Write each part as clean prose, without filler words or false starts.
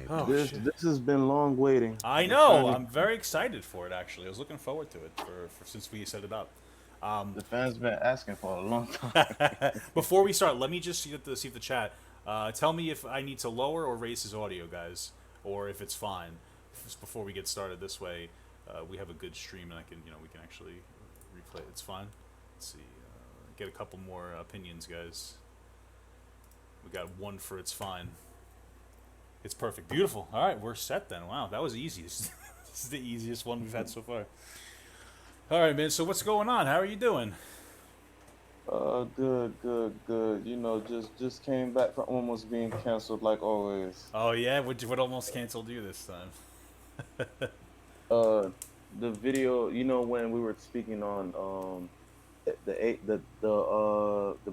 arrived. Oh This shit! this has been long waiting. I The know. fans I'm very excited for it. Actually, I was looking forward to it for since we set it up. the fans been asking for a long time. Before we start, let me just see if the chat. Tell me if I need to lower or raise his audio, guys, or if it's fine. Just before we get started, this way we have a good stream, and I can, we can actually replay it. It's fine. Let's see. Get a couple more opinions, guys. We got one for it's fine. It's perfect. Beautiful. All right, we're set then. Wow, that was easy. This is the easiest one we've had so far. All right, man. So what's going on? How are you doing? Good, good, good. Just came back from almost being canceled like always. Oh yeah, what almost canceled you this time? Uh, the video, when we were speaking on the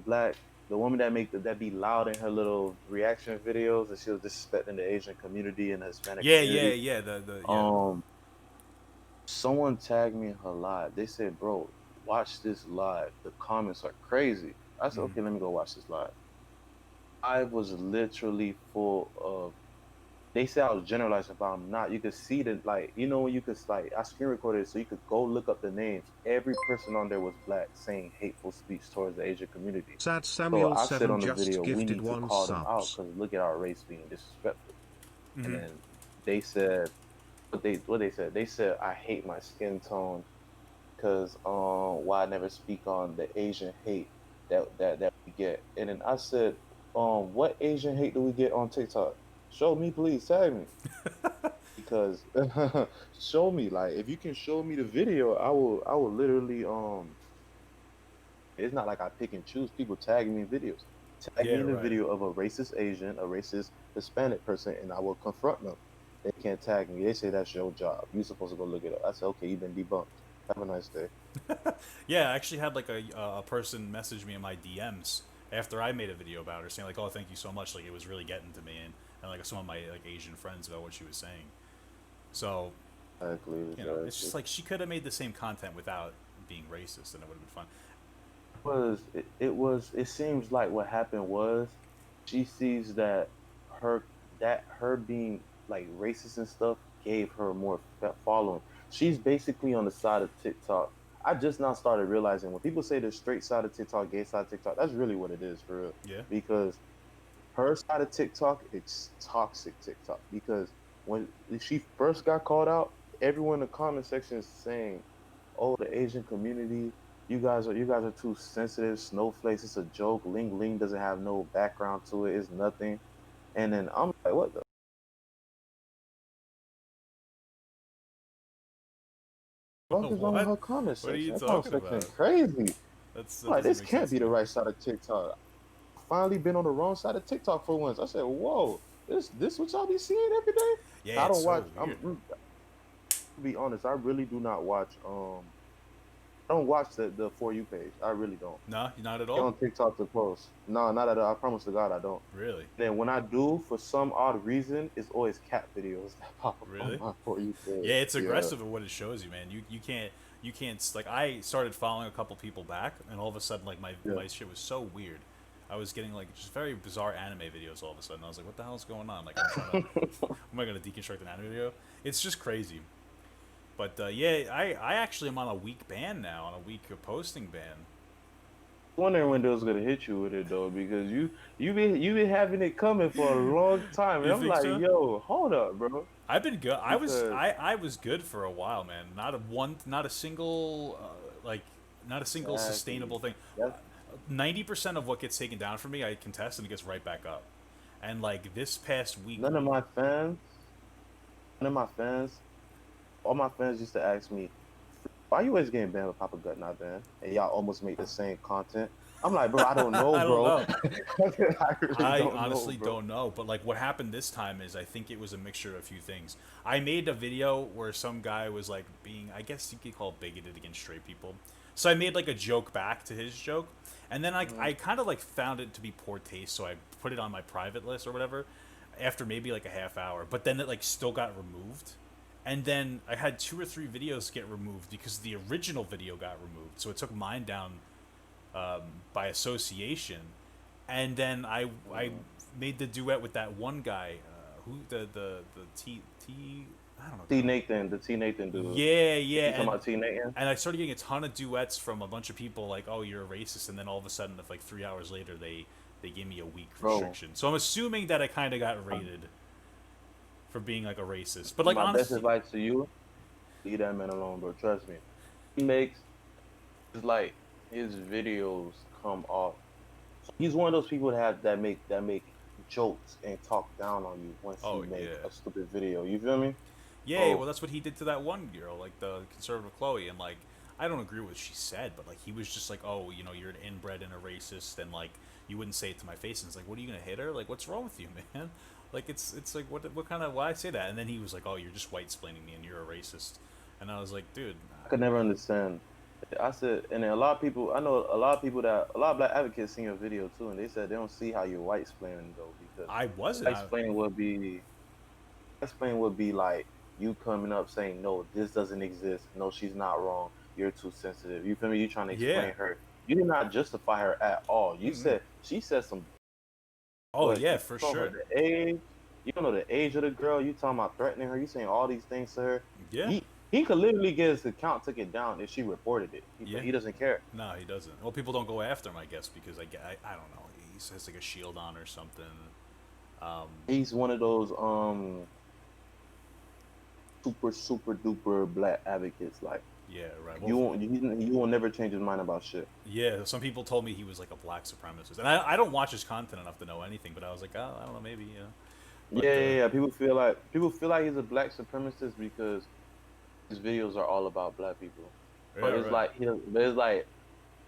black the woman that that be loud in her little reaction videos, and she was disrespecting the Asian community and the Hispanic Yeah, yeah, community. yeah. The yeah. Um, Someone tagged me in her live. They said, "Bro, watch this live. The comments are crazy." I said, Mm. "Okay, let me go watch this live." I was literally full of. They say I was generalizing, but I'm not. You could see that, like, when you could, like, I screen recorded it so you could go look up the names. Every person on there was black, saying hateful speech towards the Asian community. Sad So Samuel I said 7 on the just video, we gifted need to one call them out subs. because look at our race being disrespectful. And Mm-hmm. then they said, what they said? They said I hate my skin tone because why I never speak on the Asian hate that we get. And then I said, what Asian hate do we get on TikTok? Show me, please, tag me. Because show me, like, if you can show me the video, I will literally it's not like I pick and choose people tagging me in videos. Tag Yeah, me in a right. video of a racist Asian, a racist Hispanic person, and I will confront them. They can't tag me. They say that's your job. You're supposed to go look it up. I said, okay, you've been debunked. Have a nice day. Yeah, I actually had like a person message me in my DMs after I made a video about her, saying like, "Oh, thank you so much. Like, it was really getting to me," and like some of my like Asian friends about what she was saying. So Exactly, it's exactly. just like she could have made the same content without being racist, and it would have been fun. It seems like what happened was she sees that her her being like racist and stuff gave her more following. She's basically on the side of TikTok. I just now started realizing when people say the straight side of TikTok, gay side of TikTok, that's really what it is for real. Yeah. Because her side of TikTok, it's toxic TikTok. Because when she first got called out, everyone in the comment section is saying, "Oh, the Asian community, you guys are too sensitive, snowflakes. It's a joke. Ling Ling doesn't have no background to it. It's nothing." And then I'm like, "What the fuck is wrong with What? her comment What are you section? Her comment talking section about? crazy. I'm That like, doesn't this make can't sense be to the me. right side of TikTok. I finally been on the wrong side of TikTok for once. I said, "Whoa, this what y'all be seeing every day?" Yeah, I it's don't so watch. weird. To be honest, I really do not watch. I don't watch the For You page. I really don't. No, not at Get all. on TikTok to post. No, not at all. I promise to God, I don't. Really, And then when I do, for some odd reason, it's always cat videos that pop up on really. my For You Yeah, page. it's Yeah. aggressive at what it shows you, man. You can't like I started following a couple people back, and all of a sudden like Yeah. my shit was so weird. I was getting like just very bizarre anime videos all of a sudden. I was like, what the hell is going on? Like I'm trying to, am I gonna deconstruct an anime video? It's just crazy. But yeah, I actually am on a week ban now, on a week of posting ban. Wondering when they was gonna hit you with it though, because you been having it coming for a long time, and You I'm think like, so? yo, hold up, bro, I've been good. because I was good for a while, man. Not a single like not a single exactly sustainable thing. that's 90% of what gets taken down from me, I contest and it gets right back up. And like this past week, none of my fans, none of my fans, all my fans used to ask me, why you always getting banned with Papa Gut not banned? And y'all almost make the same content. I'm like, bro, I don't know, I don't bro. know. I really I don't know, honestly bro. don't know, but like what happened this time is I think it was a mixture of a few things. I made a video where some guy was like being, I guess you could call it bigoted against straight people. So I made like a joke back to his joke, and then I kind of like found it to be poor taste, so I put it on my private list or whatever. After maybe like a half hour, but then it like still got removed, and then I had two or three videos get removed because the original video got removed. So it took mine down by association, and then I made the duet with that one guy who the T I don't know. T Nathan, the T Nathan dude. Yeah, You yeah, talking about T Nathan? and I started getting a ton of duets from a bunch of people like, "Oh, you're a racist," and then all of a sudden, if like 3 hours later, they gave me a week Bro, restriction. So I'm assuming that I kind of got rated for being like a racist. But like my best honestly, advice to you: leave that man alone, bro. Trust me. He makes it's like his videos come off. He's one of those people that make jokes and talk down on you once he oh make yeah, a stupid video. You feel me? yeah. Bro, Well, that's what he did to that one girl, like the conservative Chloe, and like I don't agree with what she said, but like he was just like, "Oh, you're an inbred and a racist," and like you wouldn't say it to my face, and it's like, "What are you gonna hit her? Like, what's wrong with you, man?" Like it's like what kind of why I say that? And then he was like, "Oh, you're just white splaining me, and you're a racist," and I was like, "Dude, I could never understand. I said, and then a lot of people, I know a lot of black advocates seen your video too, and they said they don't see how you're white explaining though, because I wasn't." white explaining would be like you coming up saying, no, this doesn't exist. No, she's not wrong. You're too sensitive. You feel me? You trying to Yeah. explain her. You did not justify her at all. You Mm-mm. said she said some, Oh but yeah, you for told her sure. the age. You don't know the age of the girl. You talking about threatening her. You saying all these things to her. Yeah, He could literally get his account taken down if she reported it. But yeah. he doesn't care. No, he doesn't. Well, people don't go after him, I guess, because I don't know. He has like a shield on or something. Um, He's one of those super duper black advocates. Like yeah, right. Well, you won't never change his mind about shit. yeah. Some people told me he was like a black supremacist, and I don't watch his content enough to know anything. But I was like, oh, I don't know, maybe. Yeah, But yeah, yeah. People feel like he's a black supremacist because his videos are all about black people. yeah, right. But it's like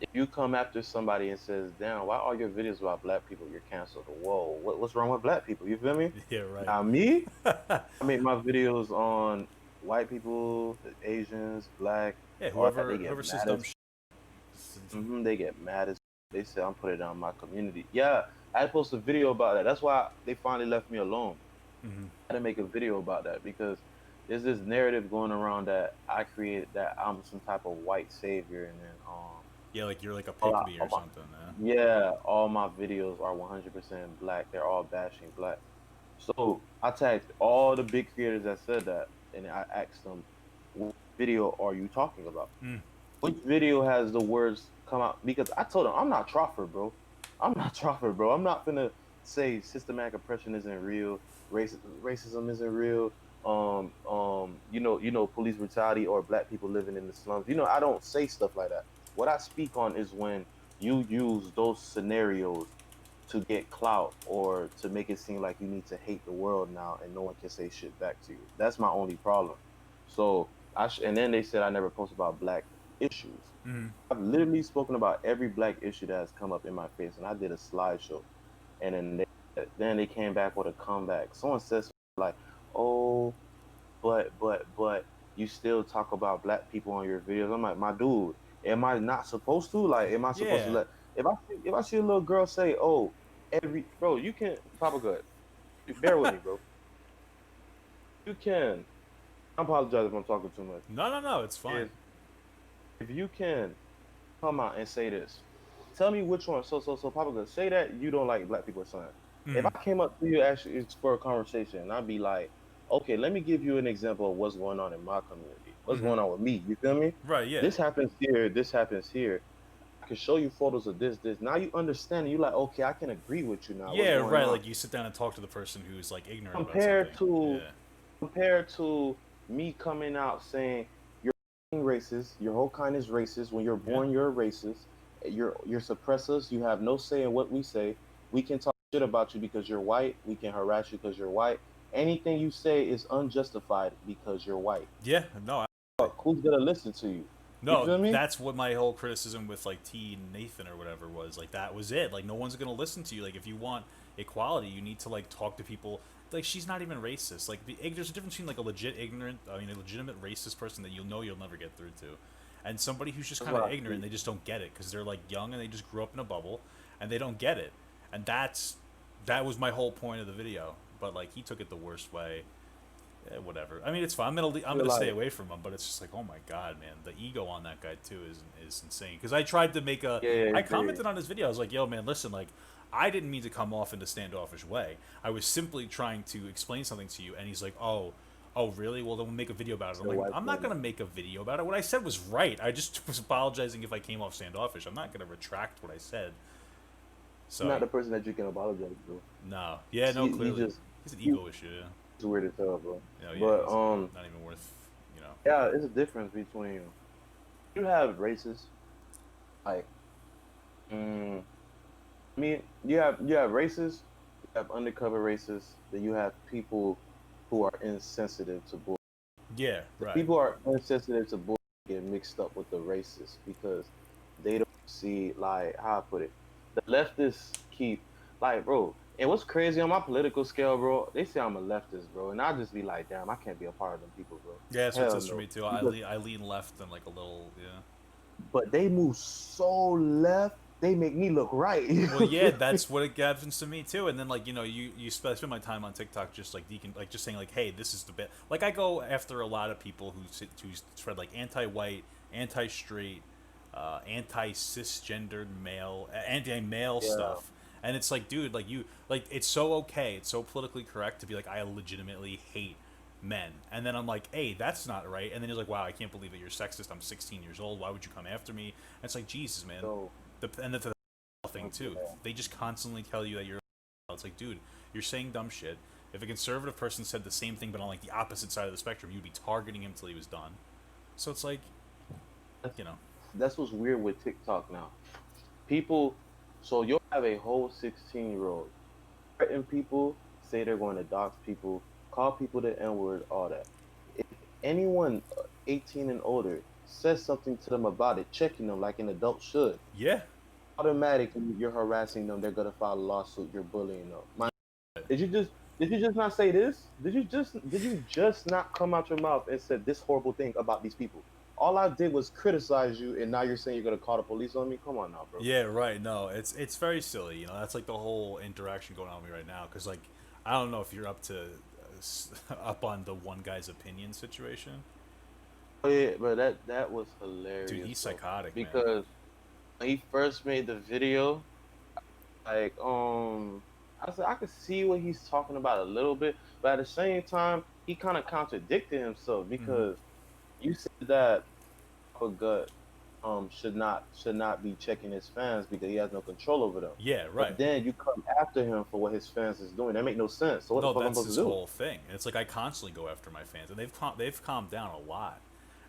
if you come after somebody and says, "Damn, why are your videos about black people? You're canceled." Whoa, what's wrong with black people? You feel me? Yeah, right. Now me, I make my videos on white people, Asians, black, Yeah, all that. They whoever get says mad dumb as shit. they get mad as they say I'm putting it on my community. Yeah, I posted a video about that. That's why they finally left me alone. Hmm. I had to make a video about that because there's this narrative going around that I created that I'm some type of white savior, and then Yeah, like you're like a all, pick me all or my something. yeah, all my videos are 100% black. They're all bashing black. So I tagged all the big creators that said that, and I asked them, "What video are you talking about? Mm. Which video has the words come out?" Because I told them, "I'm not Troffer, bro. I'm not Troffer, bro. I'm not gonna say systematic oppression isn't real, racism isn't real. Police brutality or black people living in the slums. I don't say stuff like that. What I speak on is when you use those scenarios to get clout or to make it seem like you need to hate the world now and no one can say shit back to you. That's my only problem. So and then they said I never post about black issues. Mm. I've literally spoken about every black issue that has come up in my face, and I did a slideshow. And then they came back with a comeback. Someone says like, "Oh, but you still talk about black people on your videos." I'm like, my dude, am I not supposed to? Like, am I supposed to Yeah. let if I see a little girl say, "Oh, every bro," you can Papa good. Bear with me, bro. You can. I apologize if I'm talking too much. No, no, no. It's fine. If you can come out and say this, tell me which one. So Papa good, say that you don't like black people or something. If Mm. I came up to you actually it's for a conversation, I'd be like, okay, let me give you an example of what's going on in my community. What's Mm-hmm. going on with me? You feel me? Right. Yeah. This happens here. This happens here. I can show you photos of this. Now you understand. And you're like, okay, I can agree with you now. What's Yeah. going Right. on? Like you sit down and talk to the person who's like ignorant about something. Compared to Yeah. compared to me coming out saying you're racist, your whole kind is racist. When you're Yeah. born, you're a racist. You're suppress us. You have no say in what we say. We can talk shit about you because you're white. We can harass you because you're white. Anything you say is unjustified because you're white. Yeah. No. Fuck, who's gonna listen to you? You No, feel me? that's what my whole criticism with like T Nathan or whatever was. Like that was it. Like no one's gonna listen to you. Like if you want equality, you need to like talk to people. Like she's not even racist. Like there's a difference between like a legit ignorant, I mean a legitimate racist person that you'll never get through to, and somebody who's just That's kind what of I ignorant. see. They just don't get it because they're like young and they just grew up in a bubble, and they don't get it. And that was my whole point of the video. But like he took it the worst way. Whatever. I mean, it's fine. I'm Feel gonna stay like away from him, but it's just like, oh my god, man, the ego on that guy too is insane. Because I tried to make a, yeah, I I agree. commented on his video. I was like, yo, man, listen, like, I didn't mean to come off in a standoffish way. I was simply trying to explain something to you, and he's like, oh, really? Well, then we'll make a video about it. I'm The like, white I'm not man. gonna make a video about it. What I said was right. I just was apologizing if I came off standoffish. I'm not gonna retract what I said. He's So, not the person that you can apologize to. no, yeah, no, He clearly, just he's an he's ego issue. Yeah, weird as hell, bro. yeah, But he's not even worth, you know. yeah, it's a difference between you have races like mm, I mean you have races, you have undercover races, then you have people who are insensitive to bull. Yeah, The right. people who are insensitive to bull get mixed up with the racists because they don't see like how I put it. The leftists keep like bro. And what's crazy on my political scale, bro? They say I'm a leftist, bro, and I just be like, damn, I can't be a part of them people, bro. Yeah, that's what it Hell says for no, me too. because I lean left and like a little, yeah. but they move so left, they make me look right. Well, yeah, that's what it happens to me too. And then like I spend my time on TikTok just like like just saying like, hey, this is the bit. Like I go after a lot of people who spread like anti-white, anti-straight, anti-cisgendered male, anti-male Yeah. stuff. And it's like, dude, like it's so okay, it's so politically correct to be like, I legitimately hate men. And then I'm like, hey, that's not right. And then he's like, wow, I can't believe that you're sexist. I'm 16 years old. Why would you come after me? And it's like, Jesus, man. So And the thing too. They just constantly tell you that you're. It's like, dude, you're saying dumb shit. If a conservative person said the same thing but on like the opposite side of the spectrum, you'd be targeting him till he was done. So it's like, that's you know, that's what's weird with TikTok now. People, so you'll have a whole 16-year-old threaten people, say they're going to dox people, call people the N word, all that. If anyone 18 and older says something to them about it, checking them like an adult should, yeah, automatically you're harassing them. They're gonna file a lawsuit. You're bullying them. Did you just did you just not say this? Did you just not come out your mouth and said this horrible thing about these people? All I did was criticize you, and now you're saying you're gonna call the police on me? Come on now, bro. yeah, right. No, it's very silly. You know, that's like the whole interaction going on with me right now. Because like, I don't know if you're up to up on the one guy's opinion situation. Oh, yeah, but that was Dude, hilarious, he's bro. psychotic, man. Because when he first made the video, like I said I could see what he's talking about a little bit, but at the same time, he kind of contradicted himself Hmm. because you said that Papa Gut should not be checking his fans because he has no control over them. Yeah, But right. then you come after him for what his fans is doing. That make no sense. So what the No, fuck I'm that's supposed his to do? whole thing. And it's like I constantly go after my fans, and they've calmed down a lot.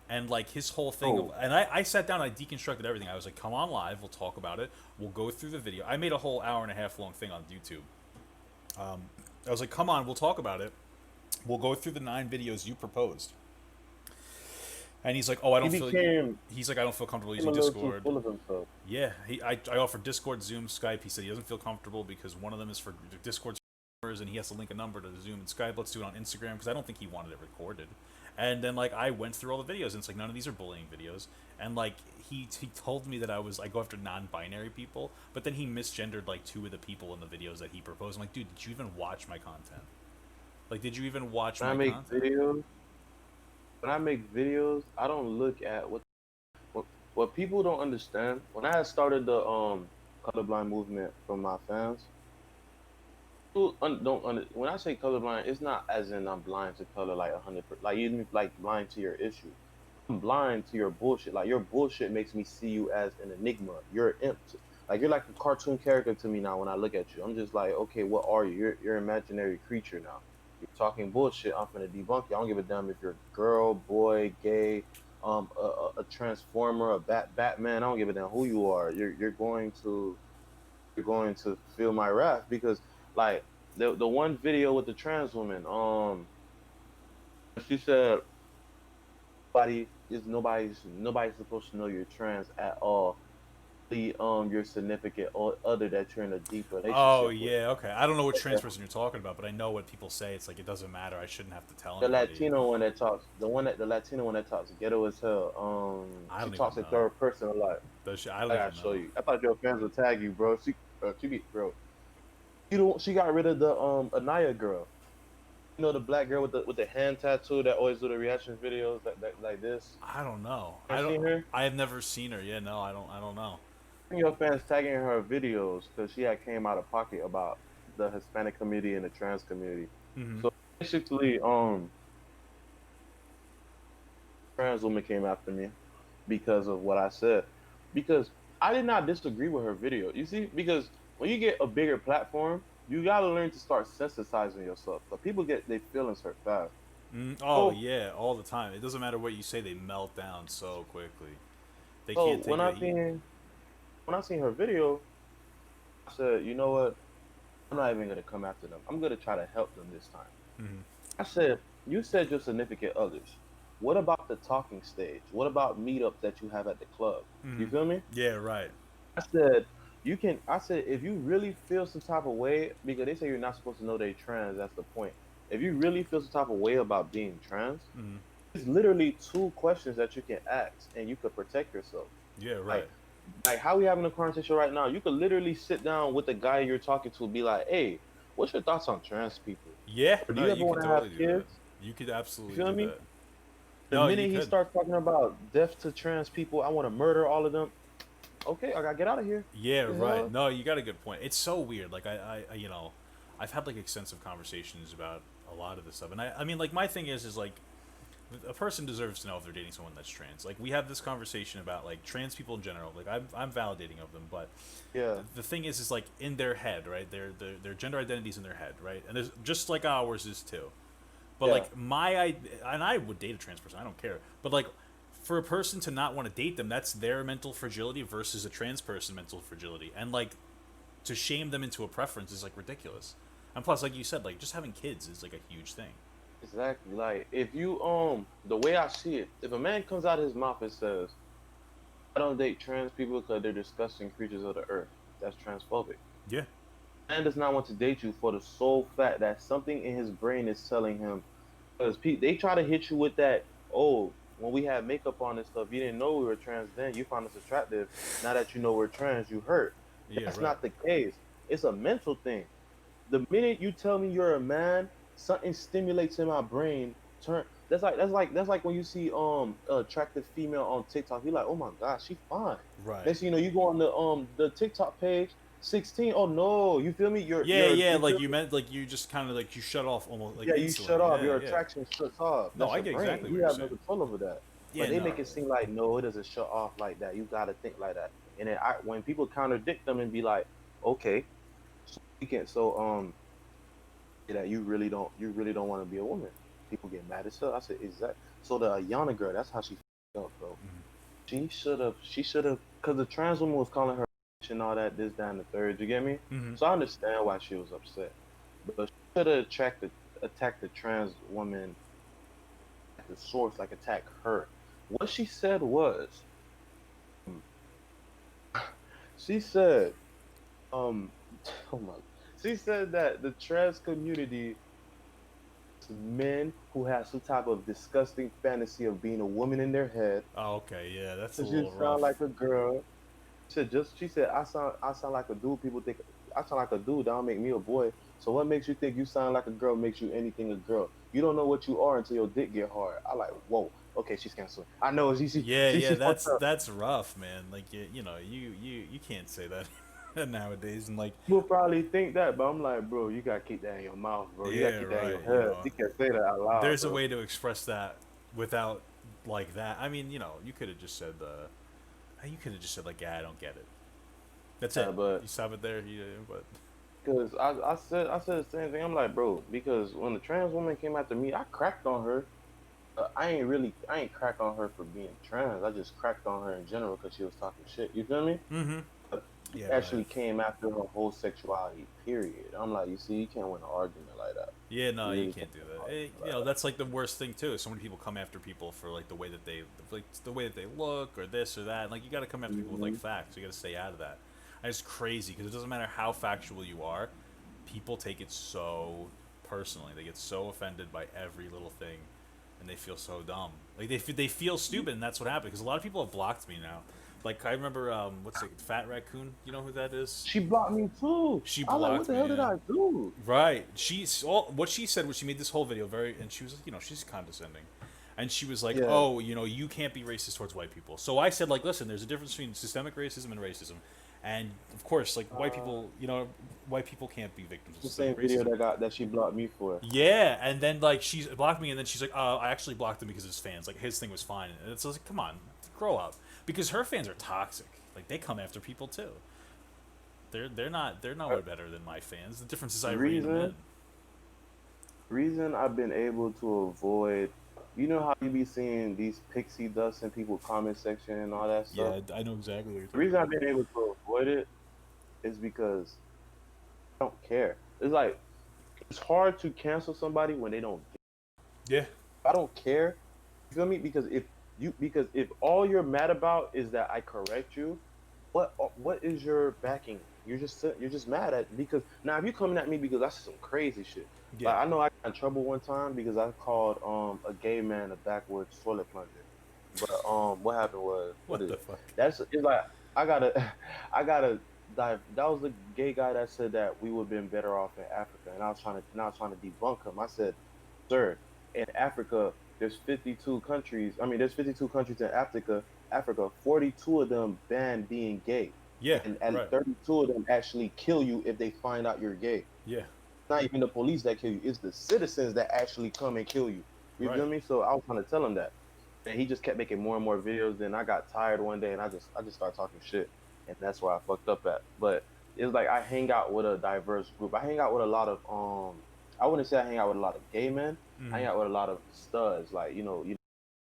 And like his whole thing of, Oh, and I sat down, I deconstructed everything. I was like, come on live, we'll talk about it. We'll go through the video. I made a whole hour and a half long thing on YouTube. I was like, come on, we'll talk about it. We'll go through the 9 videos you proposed. And he's like, oh, I he don't feel. became He's like, I don't feel comfortable became a using little too Discord. full of himself. Yeah, I offered Discord, Zoom, Skype. He said he doesn't feel comfortable because one of them is for Discord and he has to link a number to Zoom and Skype. Let's do it on Instagram because I don't think he wanted it recorded. And then like I went through all the videos and it's like none of these are bullying videos. And like he told me that I go after non-binary people, but then he misgendered like 2 of the people in the videos that he proposed. I'm like, dude, did you even watch my content? Like, did you even watch When I my make content? videos, when I make videos, I don't look at what what people don't understand. When I had started the colorblind movement from my fans, people don't when I say colorblind, it's not as in I'm blind to color like 100%, like you like blind to your issue. I'm blind to your bullshit. Like your bullshit makes me see you as an enigma. You're an imp. Like you're like a cartoon character to me now when I look at you. I'm just like, okay, what are you? You're an imaginary creature now. You're talking bullshit. I'm gonna debunk you. I don't give a damn if you're a girl, boy, gay, a transformer, Batman. I don't give a damn who you are. You're going to feel my wrath because like the one video with the trans woman, she said nobody's supposed to know you're trans at all. The your significant other that you're in a deep Oh relationship with. yeah, okay. I don't know what trans The, person you're talking about, but I know what people say. It's like it doesn't matter. I shouldn't have to tell the anybody. Latino one that talks, the Latino one that talks ghetto as hell. I She don't even talks in know. third person a lot. I don't I even gotta show know. you. I thought your fans would tag you, bro. Bro. You don't. She got rid of the Anaya girl. You know the black girl with the hand tattoo that always do the reaction videos that like this. I don't know. Ever seen her? I have never seen her. Yeah, no, I don't. I don't know. your fans tagging her videos because she had came out of pocket about the Hispanic community and the trans community. Mm-hmm. So basically, trans woman came after me because of what I said. Because I did not disagree with her video. You see, because when you get a bigger platform, you gotta learn to start sensitizing yourself. But people get their feelings hurt fast. Oh So, yeah, all the time. It doesn't matter what you say; they melt down so quickly. They so can't take the heat. when I seen her video, I said, you know what? I'm not even gonna come after them. I'm gonna try to help them this time. Hmm. I said, you said your significant others. What about the talking stage? What about meetups that you have at the club? You Hmm. feel me? Yeah, right. I said, you can. I said, if you really feel some type of way, because they say you're not supposed to know they trans. That's the point. If you really feel some type of way about being trans, Hmm. it's literally two questions that you can ask, and you could protect yourself. Yeah, right. Like, like how we having a conversation right now. You could literally sit down with the guy you're talking to, be like, "Hey, what's your thoughts on trans people? Yeah, Or do no, you ever you want could to have totally do that. kids?" You could You absolutely feel do me? that. The No, you minute he could. starts talking about death to trans people, I want to murder all of them. Okay, I gotta get out of here. Yeah, The right. hell? No, you got a good point. It's so weird. Like I've had like extensive conversations about a lot of this stuff, and I mean, like my thing is like a person deserves to know if they're dating someone that's trans. Like we have this conversation about like trans people in general. Like I'm validating of them, but Yeah, the thing is like in their head, right? Their gender identities in their head, right? And there's just like ours is too. But yeah. like and I would date a trans person. I don't care. But like for a person to not want to date them, that's their mental fragility versus a trans person mental fragility. And like to shame them into a preference is like ridiculous. And plus, like you said, like just having kids is like a huge thing. Exactly. Like if you the way I see it, if a man comes out of his mouth and says, "I don't date trans people because they're disgusting creatures of the earth," that's transphobic. Yeah. Man does not want to date you for the sole fact that something in his brain is telling him. Because they try to hit you with that. Oh, when we had makeup on and stuff, you didn't know we were trans. Then you found us attractive. Now that you know we're trans, you hurt. Yeah. That's Right. not the case. It's a mental thing. The minute you tell me you're a man, something stimulates in my brain. Turn. That's like when you see attractive female on TikTok. You're like, oh my gosh, she fine. Right. Next thing you know, you go on the TikTok page. 16. Oh no, you feel me? Yeah. Yeah. You Like feel you me? meant like you just kind of like you shut off almost like Yeah, you instantly. shut off. Yeah. Your Yeah. attraction shuts off. No, That's I your get brain. exactly what You you're have no saying. control over that. Yeah. But they No. make it seem like no, it doesn't shut off like that. You gotta think like that. And then when people contradict them and be like, okay, so you can so that you really don't want to be a woman. People get mad as hell. I said exact. So the Ayana girl, that's how she felt, bro. She should have, cause the trans woman was calling her and all that, this, that, and the third. You get me? Mm-hmm. So I understand why she was upset, but she should have attacked the trans woman at the source, like attack her. What she said was, um, she said, um, oh my, she said that the trans community is men who have some type of disgusting fantasy of being a woman in their head, Oh, okay. Yeah, that's a because you little sound rough. like a girl. She said I sound like a dude. People think I sound like a dude. That don't make me a boy. So what makes you think you sound like a girl makes you anything a girl? You don't know what you are until your dick get hard. I like, whoa. Okay, she's canceling. I know Yeah, yeah, she fucked up. that's rough, man. Like you can't say that nowadays, and like People probably think that, but I'm like, bro, you gotta keep that in your mouth, bro. You gotta yeah, keep that in your right. head. You can't say that out loud, There's a bro. way to express that without like that. I mean, you could have just said you could have just said like, yeah, I don't get it. That's Yeah, it. but You stop it there. But because I said the same thing. I'm like, bro, because when the trans woman came after me, I cracked on her. I ain't crack on her for being trans. I just cracked on her in general because she was talking shit. You feel me? mm-hmm. But Yeah, right. actually came after her whole sexuality. Period. I'm like, you see, you can't win an argument like that. Yeah, no, You you really can't can't do win an that. argument like that. That's like the worst thing too. So many people come after people for like the way that they look or this or that. Like you got to come after people with like Hmm. facts. You got to stay out of that. And it's crazy because it doesn't matter how factual you are, people take it so personally. They get so offended by every little thing, and they feel so dumb. Like they feel stupid, and that's what happened. Because a lot of people have blocked me now. Like I remember, what's it, Fat Raccoon? You know who that is? She blocked me too. She I was like, what blocked the me. hell did Yeah. I do? Right. What she said was she made this whole video and she was, she's condescending. And she was like, Yeah. "Oh, you can't be racist towards white people." So I said like, "Listen, there's a difference between systemic racism and racism. And of course, like white people, white people can't be victims of The systemic same video racism. that she blocked me for. Yeah, and then like she's blocked me, and then she's like, "Oh, I actually blocked him because of his fans. Like his thing was fine." And it's like, come on, grow up, because her fans are toxic. Like they come after people too. They're Uh, nowhere better than my fans. The difference is I rein them in. reason reason I've been able to avoid, you know how you be seeing these pixie dust in people comment section and all that stuff. Yeah, I know exactly what you're The talking reason I've about. been able to avoid it is because I don't care. It's like it's hard to cancel somebody when they don't. Yeah, I don't care. You feel me? Because if all you're mad about is that I correct you, what is your backing? You're just mad at because now if you coming at me because that's some crazy shit. yeah. Like I know I got in trouble one time because I called a gay man a backwards toilet plunger. But what happened was What the fuck? that's it's like I gotta I gotta dive. That was the gay guy that said that we would have been better off in Africa, and I was trying to debunk him. I said, sir, in Africa there's 52 countries. I mean, there's 52 countries in Africa. 42 of them ban being gay, Yeah, and right. 32 of them actually kill you if they find out you're gay. Yeah, Not even the police that kill you; it's the citizens that actually come and kill you. You right. feel me? So I was trying to tell him that, and he just kept making more and more videos. Then I got tired one day, and I just started talking shit, and that's where I fucked up at. But it's like I hang out with a diverse group. I hang out with a lot of I wouldn't say I hang out with a lot of gay men. I hang Mm. out with a lot of studs, like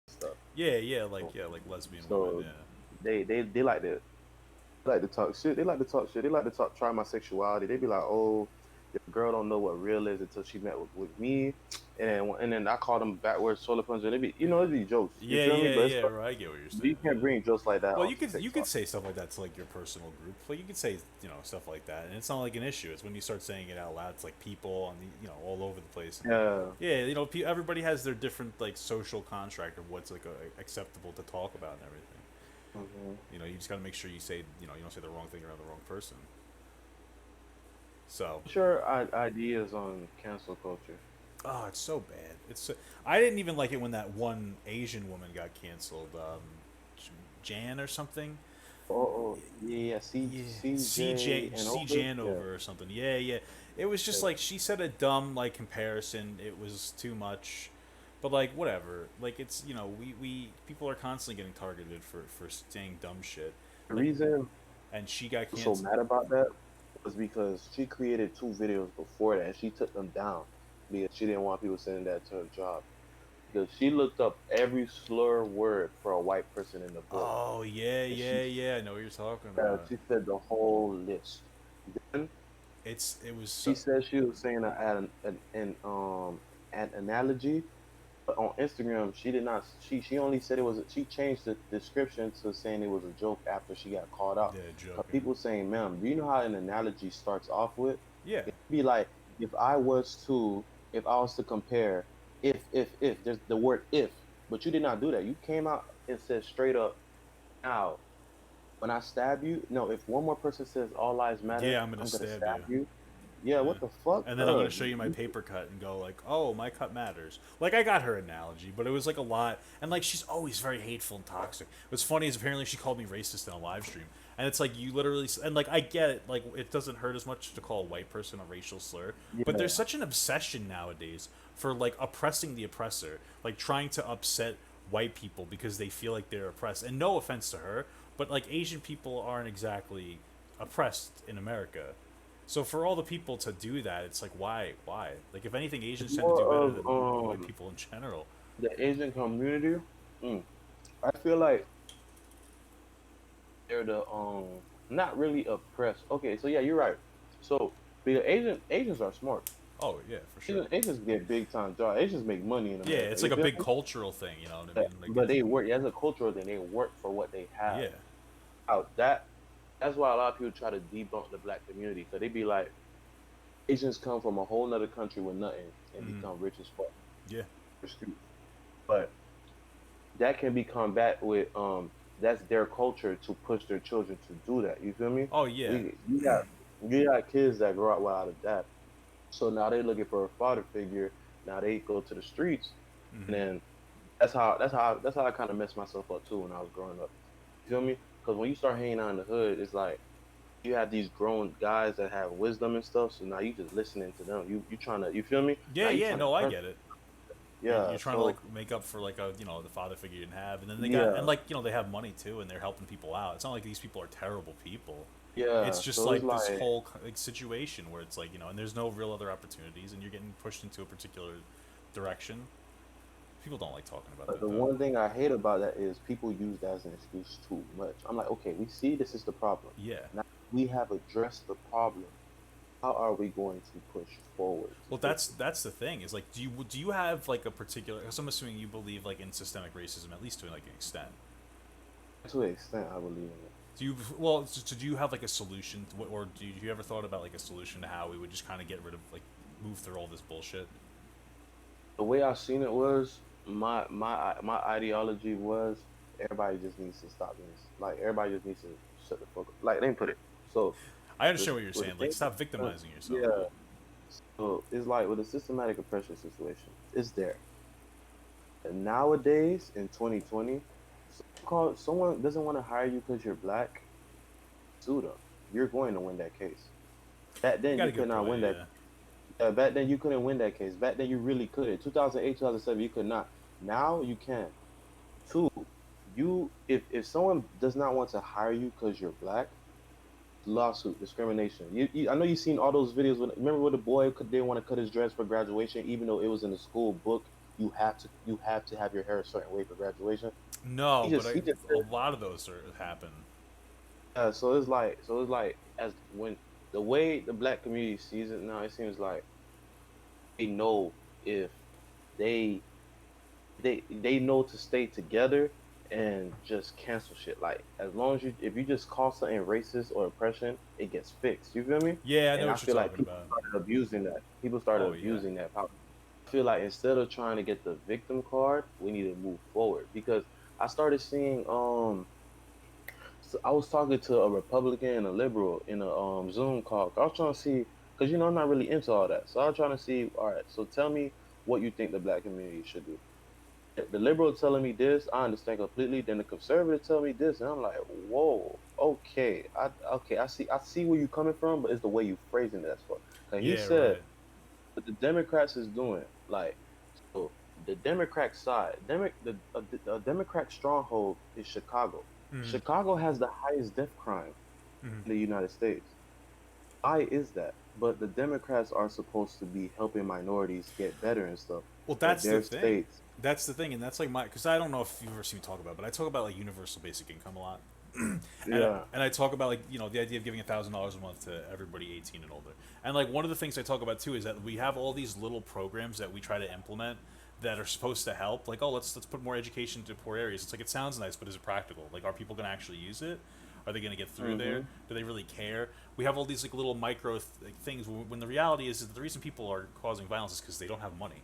stuff. Yeah, like lesbian women. So Yeah, they like to talk shit. They like to talk shit. They like to try my sexuality. They be like, oh, the girl don't know what real is until she met with me, and then I call them backwards solar plunger. They be, it'd be jokes. You feel me? But it's like, right. I get what you're saying. you can't Yeah. bring jokes like that Well, onto you could TikTok. say stuff like that to like your personal group. Like you could say stuff like that, and it's not like an issue. It's when you start saying it out loud. It's like people on the all over the place. And, Yeah, yeah, everybody has their different like social contract of what's like acceptable to talk about and everything. hmm You just got to make sure you say you don't say the wrong thing around the wrong person. So, what's your ideas on cancel culture? oh, it's so bad. I didn't even like it when that one Asian woman got canceled, Jan or something. Oh, yeah, Yeah, CJ and C over. Yeah, Janover or something. Yeah, yeah. It was just yeah. like she said a dumb like comparison. It was too much, but like whatever. Like it's we people are constantly getting targeted for saying dumb shit. The Like, reason and she got I was so canceled. mad about that was because she created two videos before that and she took them down because she didn't want people saying that to her job. Because she looked up every slur word for a white person in the book, Oh yeah, and yeah. I know what you're talking about. she said the whole list. Then It was she so, said she was saying an analogy, but on Instagram she did not. She only said it was. She changed the description to saying it was a joke after she got called out. yeah, Cause joking. people saying, "Ma'am, do you know how an analogy starts off with? Yeah, It'd be like if if I was to compare if there's the word if, but you did not do that. You came out and said straight up, now when I stab you, no, if one more person says all lives matter, yeah. I'm gonna I'm gonna stab you. stab you. Yeah, Yeah. what the fuck? And then I'm gonna show you my paper cut and go like, "Oh, my cut matters." Like I got her analogy, but it was like a lot, and like she's always very hateful and toxic. What's funny is apparently she called me racist in a live stream, and it's like you literally and like I get it, like it doesn't hurt as much to call a white person a racial slur, but there's Yeah, such an obsession nowadays for like oppressing the oppressor, like trying to upset white people because they feel like they're oppressed. And no offense to her, but like Asian people aren't exactly oppressed in America. So for all the people to do that, it's like why? Like if anything, it's Asians tend to more do better of than white people in general. the Asian community. Mm, I feel like they're the not really oppressed. Okay, so yeah, you're right. So because Asians are smart. Oh yeah, for sure. Asians get big time jobs. Asians make money in Yeah, America. it's You like a feel big me? cultural thing. You know what I mean? Like But they work as a cultural thing. They work for what they have. yeah, Out that's why a lot of people try to debunk the black community because they be like Asians come from a whole nother country with nothing and mm, become rich as fuck. yeah, But that can be combat with that's their culture to push their children to do that. You feel me? oh yeah, We you got kids that grow up without a dad. So now they looking for a father figure. Now they go to the streets, and hmm, then that's how I kind of messed myself up too when I was growing up. You feel me? Because when you start hanging out in the hood, it's like you have these grown guys that have wisdom and stuff. So now you just listening to them. You trying to, you feel me? Yeah, Now you yeah, trying to no, I turn. get it. You're Yeah. trying to like So make up for like a the father figure you didn't have, and then they got and yeah, like they have money too, and they're helping people out. It's not like these people are terrible people. It's yeah. just So it's like this like whole like situation where it's like and there's no real other opportunities, and you're getting pushed into a particular direction. People don't like talking about but that the though. one thing I hate about that is people use that as an excuse too much. I'm like, okay, we see this is the problem. Yeah. Now we have addressed the problem. How are we going to push forward to Well, fix that's the thing is like, do you have like a particular? Because I'm assuming you believe like in systemic racism at least to like an extent. it? To an extent, I believe in it. Do you so do you have like a solution, or do you ever thought about like a solution to how we would just kind of get rid of like move through all this bullshit? The way I seen it was my ideology was everybody just needs to stop this. Like everybody just needs to shut the fuck up. Like they put it. So I the understand what you're with the saying. Like, thing, stop victimizing yourself. yeah. So it's like with a systematic oppression situation, it's there. And nowadays in 2020, someone doesn't want to hire you because you're black, sue them. You're going to win that case. Back You then got you a could good not point. win that. Yeah. Back then you couldn't win that case. Back then you really couldn't. 2008, 2007, you could not. Now you can. Two, if someone does not want to hire you because you're black, lawsuit, discrimination. I know you've seen all those videos. Remember when the boy didn't want to cut his dress for graduation, even though it was in the school book. You have to have your hair a certain way for graduation. He No, but just he just a said, lot of those happen. so it's like as when the way the black community sees it now, it seems like they know if they they know to stay together and just cancel shit. Like as long as if you just call something racist or oppression, it gets fixed. You feel me? Yeah, I know And I what you're feel like talking people about. started abusing that. People started Oh yeah. abusing that power. I feel like instead of trying to get the victim card, we need to move forward because I started seeing so I was talking to a Republican and a liberal in a Zoom call. I was trying to see because I'm not really into all that. So I was trying to see, all right, so tell me what you think the black community should do. The liberal telling me this, I understand completely. Then the conservative tell me this, and I'm like, whoa, okay, I see where you're coming from, but it's the way you phrasing it that's for. Cause he Yeah, said right. what the Democrats is doing, like, so the Democrat side, the Democrat stronghold is Chicago. Mm-hmm. Chicago has the highest death crime in the United States. Why is that? But the Democrats are supposed to be helping minorities get better and stuff, Well, but that's the their thing. states, That's the thing, and that's like my because I don't know if you've ever seen me talk about, it, but I talk about like universal basic income a lot, and yeah. and I talk about like the idea of giving $1,000 a month to everybody 18 and older, and like one of the things I talk about too is that we have all these little programs that we try to implement that are supposed to help. Like, oh, let's put more education to poor areas. It's like it sounds nice, but is it practical? Like, are people going to actually use it? Are they going to get through there? Hmm. Do they really care? We have all these like little micro like, things when the reality is that the reason people are causing violence is because they don't have money.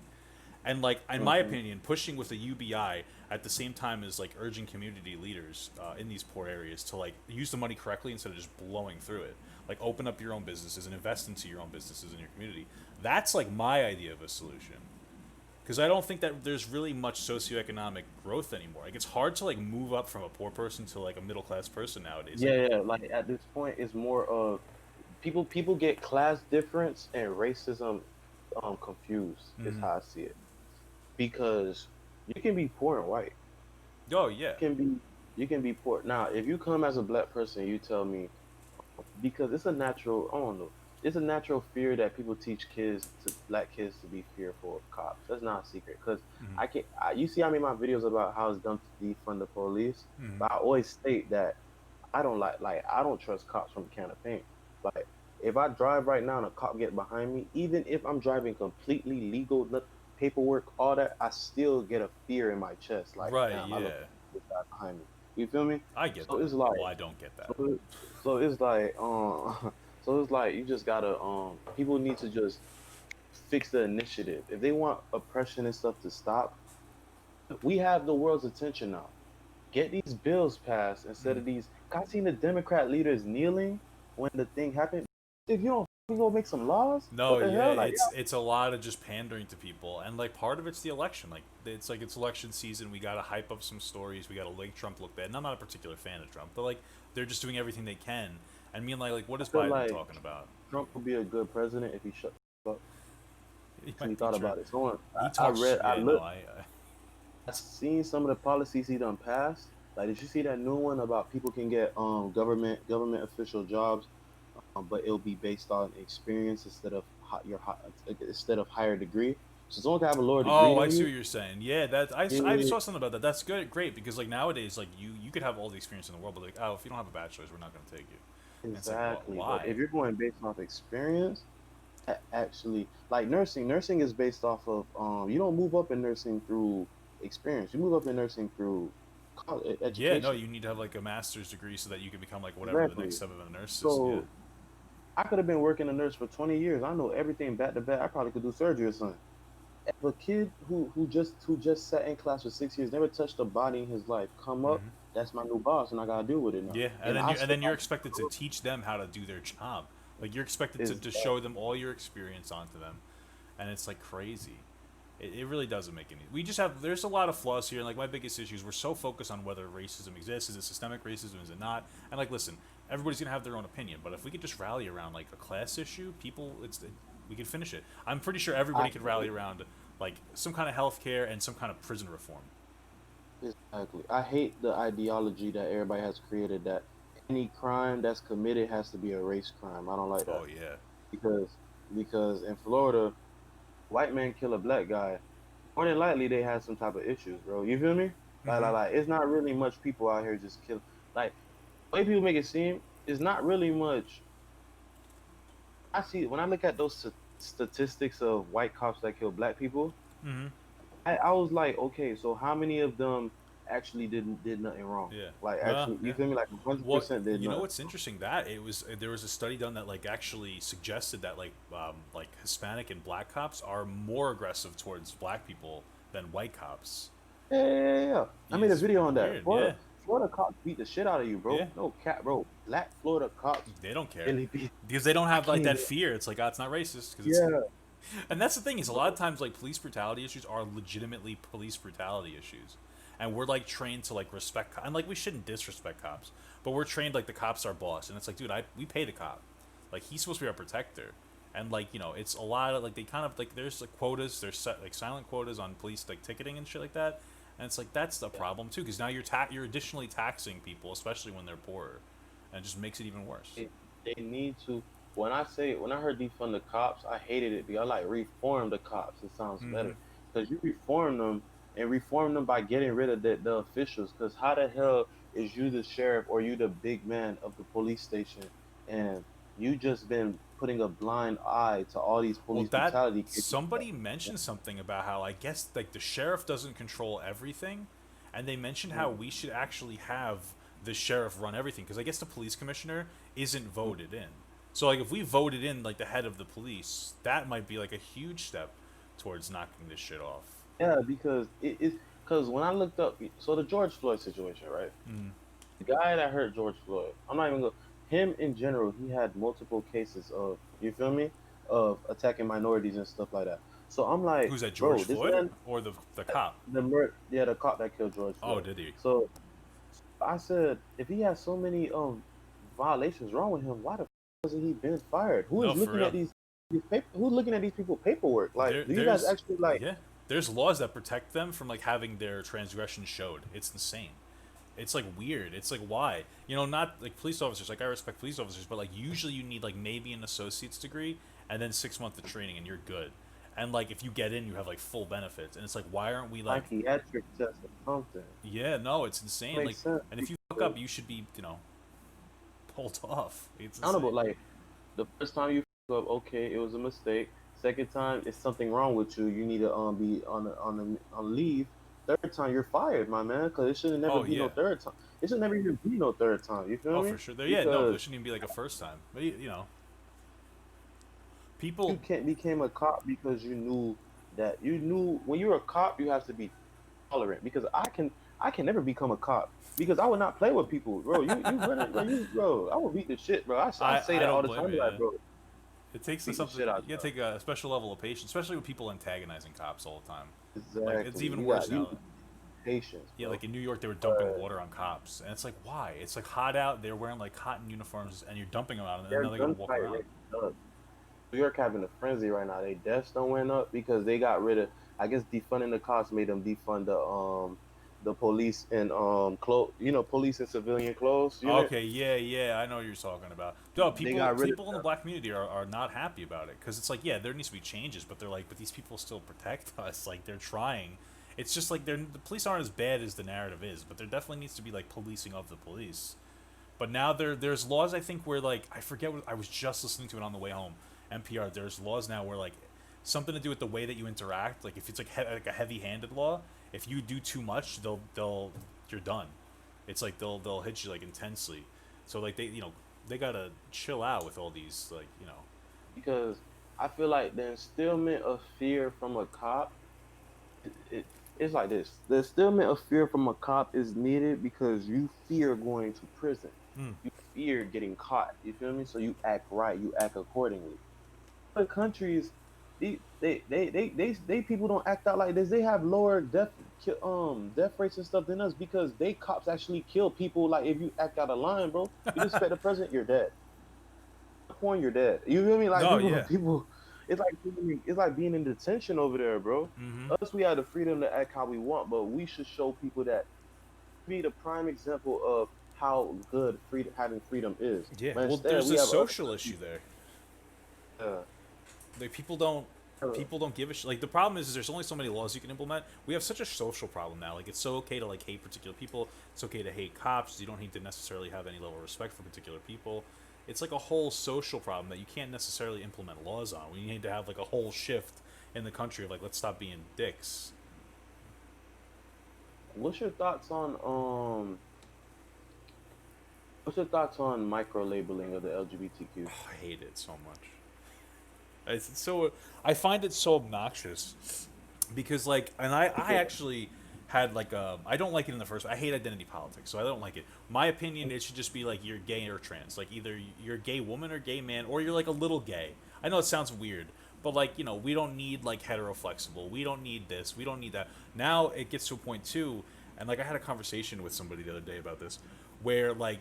And like in my Hmm. opinion, pushing with a UBI at the same time as like urging community leaders in these poor areas to like use the money correctly instead of just blowing through it. Like open up your own businesses and invest into your own businesses in your community. That's like my idea of a solution. Because I don't think that there's really much socioeconomic growth anymore. Like it's hard to like move up from a poor person to like a middle class person nowadays. Like Yeah, like at this point, it's more of people get class difference and racism confused. Is how I see it because you can be poor and white. oh yeah, You can be you can be poor. Now, if you come as a black person, you tell me because it's a natural. I don't know. It's a natural fear that people teach black kids to be fearful of cops. That's not a secret because I can. You see, I made my videos about how it's dumb to defund the police, but I always state that I don't like I don't trust cops from a can of paint. Like if I drive right now and a cop get behind me, even if I'm driving completely legal, paperwork, all that, I still get a fear in my chest. Like right, damn, I look yeah. at this guy behind me. You feel me? I get So that. it's like Well, I don't get that. so, so it's like so it's like you just gotta people need to just fix the initiative. If they want oppression and stuff to stop, we have the world's attention now. Get these bills passed instead of these. I seen the Democrat leaders kneeling when the thing happened. If you don't go make some laws, No, what the yeah, hell? Like, it's a lot of just pandering to people, and like part of it's the election. Like it's election season. We gotta hype up some stories. We gotta make Trump look bad. And I'm not a particular fan of Trump, but like they're just doing everything they can. And mean like what I is feel Biden like talking about? Trump would be a good president if he shut the fuck up. He So he might be thought true. about it. So He I talks. read, I Yeah, no, looked, I seen some of the policies he done passed. Like, did you see that new one about people can get government official jobs, but it'll be based on experience instead of instead of higher degree. So someone can have a lower degree Oh, I than see you. what you're saying. Yeah, that I Yeah, saw something about that. That's good, great because like nowadays, like you could have all the experience in the world, but like oh, if you don't have a bachelor's, we're not going to take you. And it's like, what? exactly. But Why? if you're going based off experience, actually, like nursing is based off of you don't move up in nursing through experience. You move up in nursing through Yeah, no, education. you need to have like a master's degree so that you can become like whatever the next Exactly. step of a nurse is. Yeah. So I could have been working a nurse for 20 years. I know everything back to back. I probably could do surgery or something. If a kid who just sat in class for 6 years, never touched a body in his life, come up, Hmm. that's my new boss, and I gotta deal with it now. Yeah, And I and still then you're expected to teach them how to do their job. Like you're expected is to show them all your experience onto them, and it's like crazy. It really doesn't make any. We just have there's a lot of flaws here, and like my biggest issue is we're so focused on whether racism exists. Is it systemic racism? Is it not? And like, listen, everybody's gonna have their own opinion, but if we could just rally around like a class issue, we could finish it. I'm pretty sure I everybody could rally around like some kind of health care and some kind of prison reform. exactly. I hate the ideology that everybody has created that any crime that's committed has to be a race crime. I don't like that Oh yeah. because in Florida, white man kill a black guy, more than likely they have some type of issues, bro. You feel me? Mm-hmm. It's not really much people out here just kill. Like the way people make it seem, it's not really much. I see when I look at those statistics of white cops that kill black people, Mm-hmm. I was like, okay, so how many of them actually did nothing wrong? Yeah. Like No. actually, you Yeah. feel me? Like Well, 100% did you know nothing. what's interesting? That it was there was a study done that like actually suggested that like Hispanic and black cops are more aggressive towards black people than white cops. Yeah. I made a It's video on that. weird. Yeah. Florida cops beat the shit out of you, bro. Yeah. No cat, bro. Black Florida cops They don't care really beat. because they don't I have like can't that even. fear. It's like oh, it's not racist because it's. Yeah, And that's the thing is a lot of bro. times like police brutality issues are legitimately police brutality issues, and we're like trained to like respect and like we shouldn't disrespect cops, but we're trained like the cops are boss, and it's like dude, we pay the cop, like he's supposed to be our protector, and like it's a lot of like they kind of like there's like quotas, there's like silent quotas on police like ticketing and shit like that, and it's like that's the problem too because now you're additionally taxing people, especially when they're poorer, and it just makes it even worse. They, they need to. When I heard defund the cops, I hated it because I like reform the cops. It sounds Mm-hmm. better because you reform them and reform them by getting rid of the officials. Because how the hell is you the sheriff or you the big man of the police station and you just been putting a blind eye to all these Well, police that brutality cases? somebody mentioned something about how I guess like the sheriff doesn't control everything, and they mentioned how Mm, we should actually have the sheriff run everything because I guess the police commissioner isn't mm. voted in. So like if we voted in like the head of the police, that might be like a huge step towards knocking this shit off. Yeah, because it is because when I looked up, so the George Floyd situation, right? Mm. The guy that hurt George Floyd, I'm not even going. Him in general, he had multiple cases of you feel me of attacking minorities and stuff like that. So I'm like, Who's that, George bro, this Floyd man, or the cop? yeah, the cop that killed George Oh, Floyd. did he? So I said, if he has so many violations wrong with him, why the hasn't he been fired? Who No, is for looking at real. these who's looking at these people paperwork? Like, do you guys There's actually like? yeah, there's laws that protect them from like having their transgression showed. It's insane. It's like weird. It's like why? Not like police officers. Like I respect police officers, but like usually you need like maybe an associate's degree and then 6 months of training and you're good. And like if you get in, you have like full benefits. And it's like why aren't we like Psychiatric test or something. yeah, no, it's insane. Like Makes sense and if you fuck because up, you should be pulled off. It's accountable. insane. Like the first time you f up, okay, it was a mistake. Second time, it's something wrong with you. You need to be on leave. Third time, you're fired, my man, because it should never Oh be no yeah. third time. It should never even be no third time. You feel Oh me? for sure. There yeah, no, there Because shouldn't even be like a first time. But you people can't became a cop because you knew when you're a cop you have to be tolerant. Because I can never become a cop because I would not play with people, bro. You running, bro. I would beat the shit, bro. I say I that all don't the blame time, you, like, yeah. bro, It takes beat the something. shit out You you. gotta take a special level of patience, especially with people antagonizing cops all the time. Like it's Exactly. even worse You now. patience, Yeah, bro. like in New York, they were dumping But water on cops, and it's like, why? It's like hot out. They're wearing like cotton uniforms, and you're dumping them on them, and their now they're gonna walk gunfight around. rate is up. New York having a frenzy right now. They deaths don't went up because they got rid of. I guess defunding the cops made them defund the police and police and civilian clothes unit. Okay, yeah, yeah, I know what you're talking about. No, They people got rid of people in the them. black community are not happy about it because it's like, yeah, there needs to be changes, but they're like, but these people still protect us. Like they're trying. It's just like the police aren't as bad as the narrative is, but there definitely needs to be like policing of the police. But now there's laws I think where like I forget what I was just listening to it on the way home. NPR. There's laws now where like something to do with the way that you interact. Like if it's like like a heavy-handed law, if you do too much, they'll you're done. It's like they'll hit you like intensely. So like they gotta chill out with all these like Because I feel like the instillment of fear from a cop, it's like this. The instillment of fear from a cop is needed because you fear going to prison. mm, You fear getting caught. You feel me? So you act right. You act accordingly. Other countries, they people don't act out like this. They have lower death rates and stuff than us because they cops actually kill people. Like if you act out of line, bro, you disrespect the president, you're dead. Point, you're dead. You feel me? Like no, people, yeah. people. It's like being in detention over there, bro. Mm-hmm. Us, we have the freedom to act how we want, but we should show people that be the prime example of how good having freedom is. Yeah. But Well, instead, there's we a have other social countries. issue there. Uh, Like uh, people don't give a shit. Like the problem is there's only so many laws you can implement. We have such a social problem now. Like it's so okay to like hate particular people. It's okay to hate cops. You don't need to necessarily have any level of respect for particular people. It's like a whole social problem that you can't necessarily implement laws on. We need to have like a whole shift in the country of like let's stop being dicks. what's your thoughts on what's your thoughts on micro labeling of the LGBTQ? Oh, I hate it so much. It's so I find it so obnoxious because like and I Because actually had like I don't like it in the first. I hate identity politics, so I don't like it. My opinion, it should just be like you're gay or trans, like either you're a gay woman or gay man, or you're like a little gay. I know it sounds weird, but like we don't need like heteroflexible. We don't need this. We don't need that. Now it gets to a point too, and like I had a conversation with somebody the other day about this, where like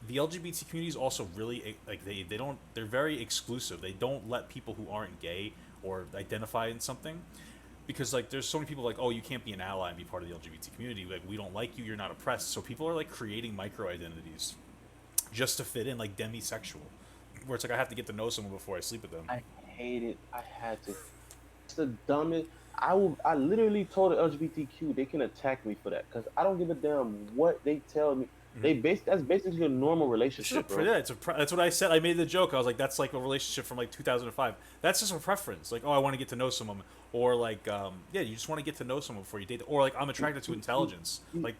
the LGBT community is also really like they don't they're very exclusive. They don't let people who aren't gay or identify in something because like there's so many people like oh you can't be an ally and be part of the LGBT community like we don't like you you're not oppressed so people are like creating micro identities just to fit in like demisexual where it's like I have to get to know someone before I sleep with them. I hate it. I had to. It's the dumbest. I literally told the LGBTQ they can attack me for that because I don't give a damn what they tell me. Mm-hmm. That's basically a normal It's just relationship, bro. yeah, that's what I said. I made the joke. I was like, that's like a relationship from like 2005. That's just a preference. Like, oh, I want to get to know someone, or like, yeah, you just want to get to know someone before you date, or like, I'm attracted to intelligence, You, like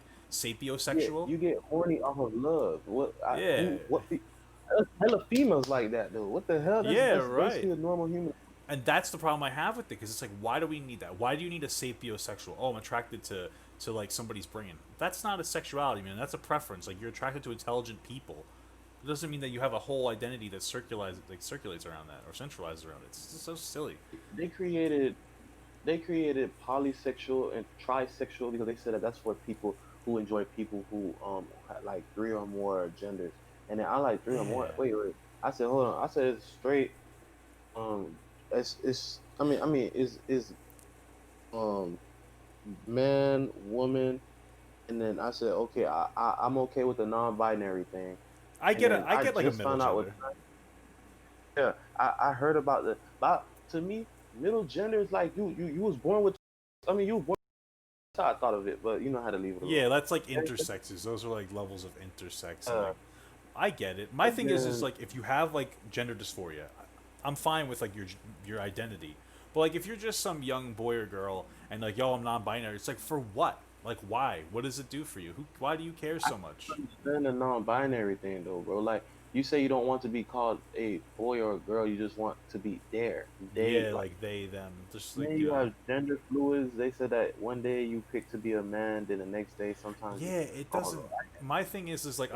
yeah, sapiosexual. you get horny off of love. Yeah, Hella females like that though. What the hell? That's yeah, that's right. basically a normal human. And that's the problem I have with it because it's like, why do we need that? Why do you need a sapiosexual? Oh, I'm attracted to like somebody's brain. That's not a sexuality, man. That's a preference. Like you're attracted to intelligent people. It doesn't mean that you have a whole identity that circulates around that or centralizes around it. It's just so silly. They created they created polysexual and trisexual because they said that that's for people who enjoy people who had like three or more genders. And then I like three or more. Yeah. Wait. I said hold on. I said it's straight. Um, it's. I mean, is um man, woman, and then I said okay. I'm okay with the non-binary thing. And then I I get like a just middle found out what. gender. Yeah, I heard about the. But to me, middle gender is like you was born with. I mean, you were born. That's how I thought of it, but you know how to leave it alone. Yeah, that's like And intersexes. Those are like levels of intersex and uh, like I get it. My and thing is then like if you have like gender dysphoria, I'm fine with like your identity. But like if you're just some young boy or girl and like yo I'm non-binary, it's like for what? Like why? What does it do for you? Why do you care I so much? don't understand the non-binary thing though, bro. Like You say you don't want to be called a boy or a girl. You just want to be there. They Yeah, like. like they, them, just like Then you have gender fluids. They said that one day you pick to be a man, then the next day sometimes you yeah, it call doesn't. My thing is like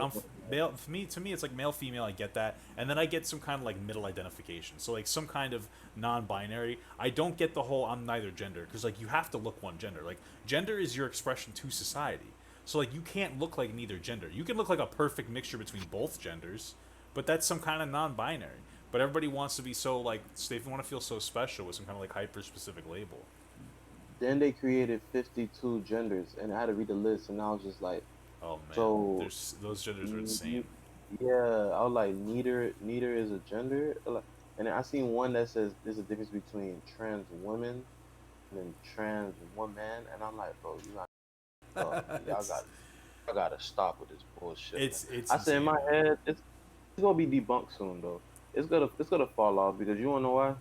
male. For me, to me, it's like male, female. I get that, and then I get some kind of like middle identification. So like some kind of non-binary. I don't get the whole I'm neither gender because like you have to look one gender. Like gender is your expression to society. So like you can't look like neither gender. You can look like a perfect mixture between both genders, but that's some kind of non-binary. But everybody wants to be so like they want to feel so special with some kind of like hyper-specific label. Then they created 52 genders, and I had to read the list, and I was just like, Oh man, so there's those genders are mm, insane. you, yeah, I was like, neither is a gender. And then I seen one that says there's a difference between trans women and then trans woman, and I'm like, bro, you got, it's y'all gotta stop with this bullshit, man. it's I said in insane, my man. head, it's gonna be debunked soon, though. It's gonna fall off because you wanna know why?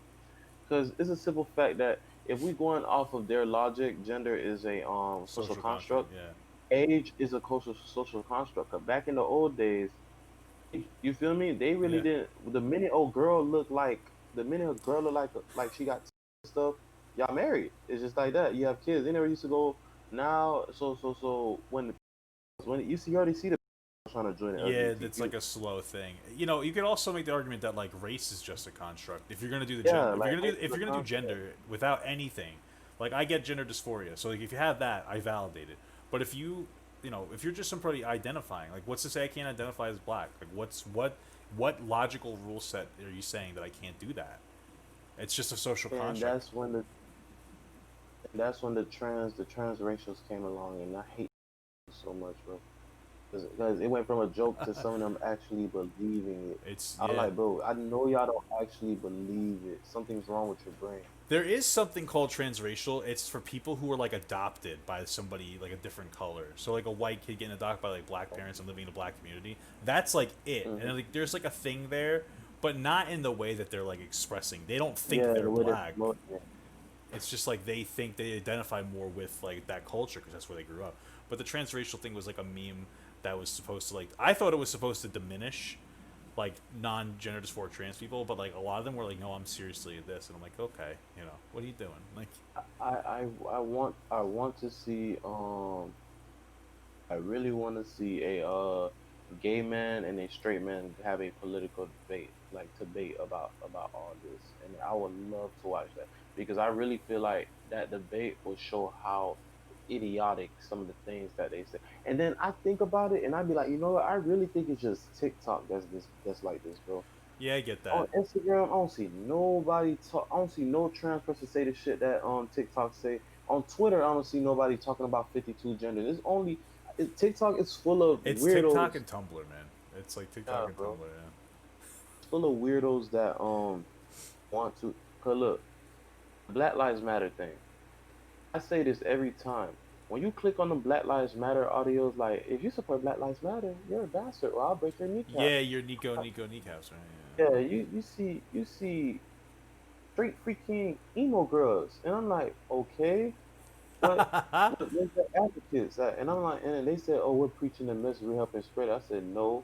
Because it's a simple fact that if we going off of their logic, gender is a social Social construct, construct. yeah. Age is a social construct. 'Cause back in the old days, you feel me? They really Yeah. didn't. The minute a girl look like she got stuff, y'all married. It's just like that. You have kids. They never used to go now. So when you already see the trying to join the Yeah, that's LGBTQ. like a slow thing. You know, you could also make the argument that like race is just a construct. If you're gonna do the Yeah, if like you're gonna race do is a construct. gender without anything, like I get gender dysphoria. So like if you have that, I validate it. But if if you're just somebody identifying, like what's to say I can't identify as black? Like what logical rule set are you saying that I can't do that? It's just a social And construct. that's when the transracials came along, and I hate it so much, bro. Because it went from a joke to some of them actually believing it. It's I'm yeah. like, bro, I know y'all don't actually believe it. Something's wrong with your brain. There is something called transracial. It's for people who are like adopted by somebody like a different color. So like a white kid getting adopted by like black parents and living in a black community. That's like it. Hmm. And like there's like a thing there, but not in the way that they're like expressing. They don't think Yeah, they're the way they're black. promoting it. It's just like they think they identify more with like that culture because that's where they grew up. But the transracial thing was like a meme that was supposed to like I thought it was supposed to diminish like non-gender dysphoria trans people, but like a lot of them were like, "No, I'm seriously this," and I'm like, "Okay, what are you doing?" Like, I want to see I really want to see a gay man and a straight man have a political debate, like debate about all this, and I would love to watch that because I really feel like that debate will show how idiotic some of the things that they say. And then I think about it, and I'd be like, you know what? I really think it's just TikTok that's like this, bro. yeah, I get On that. Instagram, I don't see nobody talk. I don't see no trans person say the shit that on TikTok say. On Twitter, I don't see nobody talking about 52 genders. TikTok is full of It's TikTok weirdos. and Tumblr, man. It's like TikTok Yeah, and bro. Tumblr. Yeah. It's full of weirdos that want to. Cause look, Black Lives Matter thing. I say this every time. When you click on the Black Lives Matter audios, like if you support Black Lives Matter, you're a bastard, or I'll break your kneecap. Yeah, you're Nico kneecaps, right? Yeah, you see straight freaking emo girls, and I'm like, okay, what Yeah. where's the advocates at? And I'm like, and they said, oh, we're preaching the message, we're helping spread it. I said, no,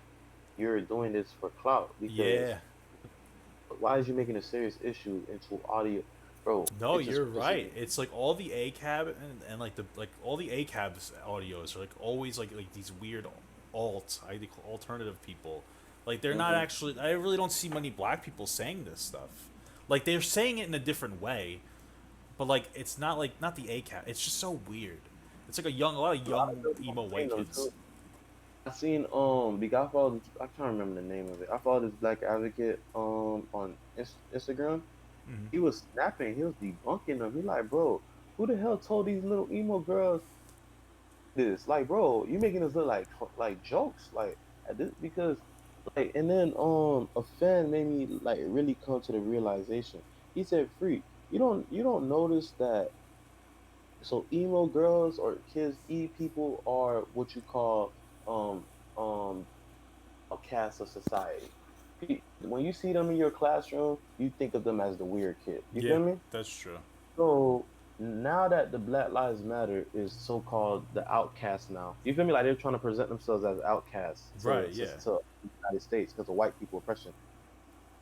you're doing this for clout because Yeah. why is you making a serious issue into audio, bro? No, It just you're pisses right. me. It's like all the ACAB and like the like all the ACABs audios are like always like these weird I think alternative people. Like they're not Hmm. actually. I really don't see many black people saying this stuff. Like they're saying it in a different way, but like it's not like not the ACAB. It's just so weird. It's like a lot of A lot of young girls don't emo seen white them kids. too. I seen because I follow this, I can't remember the name of it. I follow this black advocate on Instagram. Hmm. He was snapping, he was debunking them. He like, bro, who the hell told these little emo girls this? Like, bro, you making this look like jokes, like at this because like, and then a fan made me like really come to the realization. He said, "Free, you don't notice that so emo girls or kids, people are what you call um um outcasts of society. When you see them in your classroom, you think of them as the weird kid. You Yeah, feel me? that's true. So now that the Black Lives Matter is so called the outcast now. You feel me? Like they're trying to present themselves as outcasts Right. Yeah. to the United States because of white people oppression.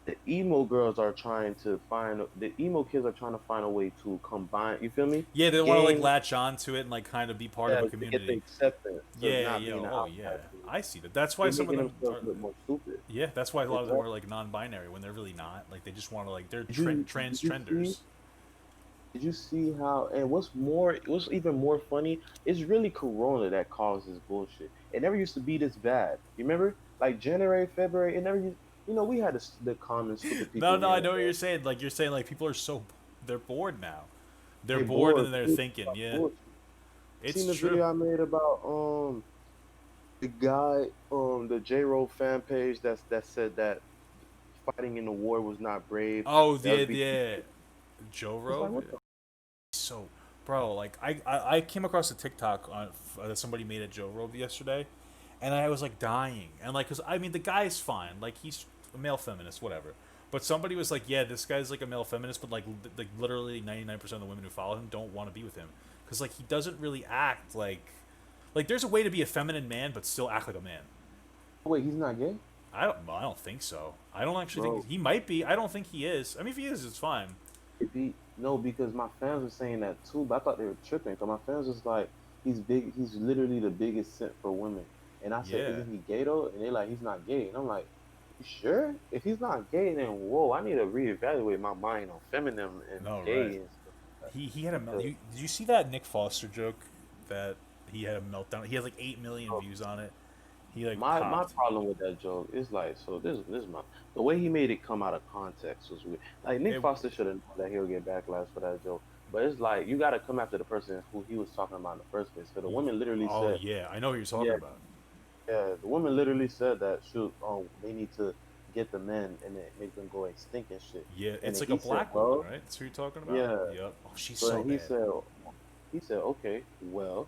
The emo girls are trying to find the emo kids are trying to find a way to combine. You feel me? Yeah. They want to like Gain latch on to it and like kind of be part of a to get the community. acceptance of Yeah. not Yeah. being an Oh yeah. outcast. I see that. That's why They're some of making them themselves are. look more stupid. Yeah. That's why a lot of them Exactly. are like non-binary when they're really not. Like they just want to like they're Did you see? transgenders. Did you see how? And what's even more funny? It's really Corona that causes bullshit. It never used to be this bad. You remember? Like January, February. It never used. You know, we had the common stupid No, people no, I here and know what there. you're saying. Like you're saying, like people are so they're bored now. They're They bored bored and they're too thinking. about Yeah, bullshit. it's Seen the true. video I made about the guy the J Ro fan page that said that fighting in the war was not brave. Oh That was yeah, because yeah. Joe it's like Rogan. what the So, bro, like I came across a TikTok on that somebody made at Joe Rogan yesterday, and I was like dying. And like, cause I mean, the guy's fine. Like he's a male feminist, whatever. But somebody was like, yeah, this guy's like a male feminist, but like literally 99% of the women who follow him don't want to be with him, cause like he doesn't really act like there's a way to be a feminine man but still act like a man. wait, he's not gay? I don't think so. I don't actually think Bro, he might be. I don't think he is. I mean, if he is, it's fine. if he no, because my fans were saying that too, but I thought they were tripping. Cause my fans was like, he's big. He's literally the biggest simp for women. And I said, Yeah. isn't he gay though? And they're like, he's not gay. And I'm like, you sure? If he's not gay, then whoa, I need to reevaluate my mind on feminine and No, right. gay and stuff like that. He had a melt. Because Did you see that Nick Foster joke that he had a meltdown? He has like 8 million bro, views on it. He like my popped. problem with that joke is like, so this is my the way he made it come out of context was weird. Like Nick It, Foster should have known that he'll get backlash for that joke. But it's like you got to come after the person who he was talking about in the first place. Because the woman literally oh said, yeah, I know who you're talking "Yeah, about. yeah." The woman literally said that shoot, they need to get the men and then make them go extinct and shit. Yeah, And it's then like a he said, black woman, "Well, right? That's who you're talking about. yeah." Yep. Oh, she's So so then bad. he said, "Okay, well,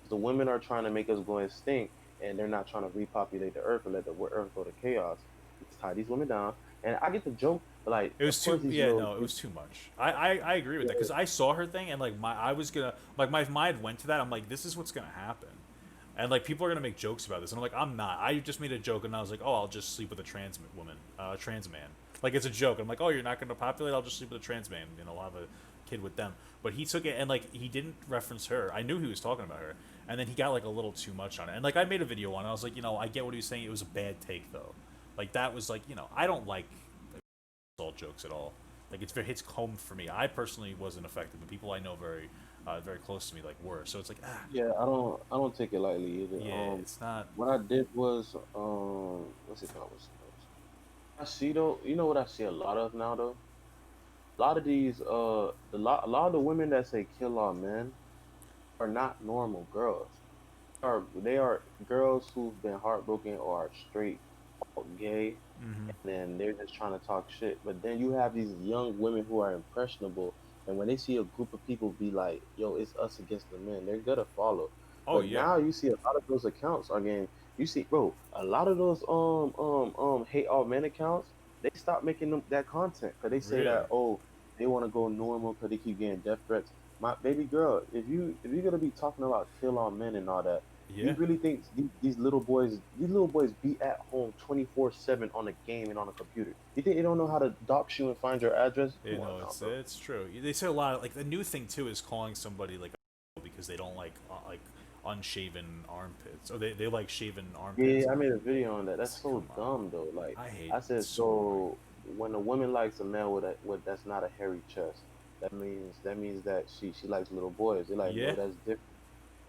the women are trying to make us go extinct, and they're not trying to repopulate the earth or let the earth go to chaos. Let's tie these women down." And I get the joke, but like, It of was course, too. these Yeah, little no, it was too much. I agree with that yeah, because I saw her thing and like I was gonna like my mind went to that. I'm like, this is what's gonna happen. And like people are gonna make jokes about this, and I'm like, I'm not. I just made a joke, and I was like, oh, I'll just sleep with a trans woman, trans man. Like it's a joke. I'm like, oh, you're not gonna populate? I'll just sleep with a trans man. You know, I'll have a kid with them. But he took it and like he didn't reference her. I knew he was talking about her, and then he got like a little too much on it. And like I made a video on it. I was like, you know, I get what he was saying. It was a bad take though. Like that was like, you know, I don't like all jokes at all. Like it's very hits home for me. I personally wasn't affected, but people I know very close to me like were. So it's like yeah. I don't take it lightly either. yeah, it's not. What I did was what's it called? I see though. You know what I see a lot of now though. A lot of these a lot of the women that say kill all men are not normal girls. They are girls who've been heartbroken or are straight or gay, Hmm. and then they're just trying to talk shit. But then you have these young women who are impressionable, and when they see a group of people be like, "Yo, it's us against the men," they're gonna follow. Oh But yeah, now you see a lot of those accounts are getting. You see, bro, a lot of those hate all men accounts. They stop making that content because they say really. that they want to go normal because they keep getting death threats. My baby girl, if you're gonna be talking about kill all men and all that, you Yeah, really think these little boys be at home 24/7 on a game and on a computer? You think they don't know how to dox you and find your address? you Come on know now, it's bro. it's true. They say a lot of, like the new thing too is calling somebody like because they don't like unshaven armpits or they like shaven armpits. Yeah, I made a video on that. It's That's like, come so on, dumb though. Like I hate I it. said, It's so annoying. so when a woman likes a man with that's not a hairy chest, that means that she likes little boys. They're like, Yeah. no, that's different.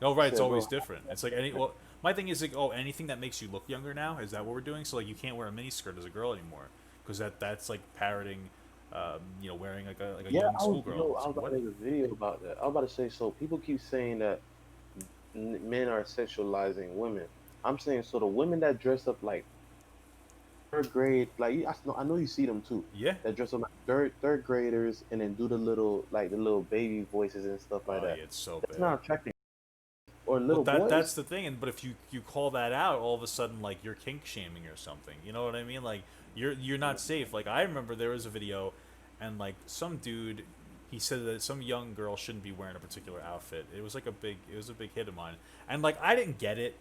No, I right. It's said, always bro, different. It's like any. Well, my thing is like, oh, anything that makes you look younger now. Is that what we're doing? So like, you can't wear a miniskirt as a girl anymore because that's like parroting, wearing like a yeah, young schoolgirl. I It's was like about what? to make a video about that. I was about to say, so people keep saying that men are sexualizing women. I'm saying, so the women that dress up like third grade, like I know you see them too, Yeah. that dress up like third graders and then do the little like the little baby voices and stuff like Oh that. yeah, it's so That's bad. not attracting. Or Well, little that's boys. the thing. And but if you call that out, all of a sudden like you're kink shaming or something. You know what I mean? Like you're not safe. Like I remember there was a video, and like some dude he said that some young girl shouldn't be wearing a particular outfit. It was a big hit of mine, and like I didn't get it,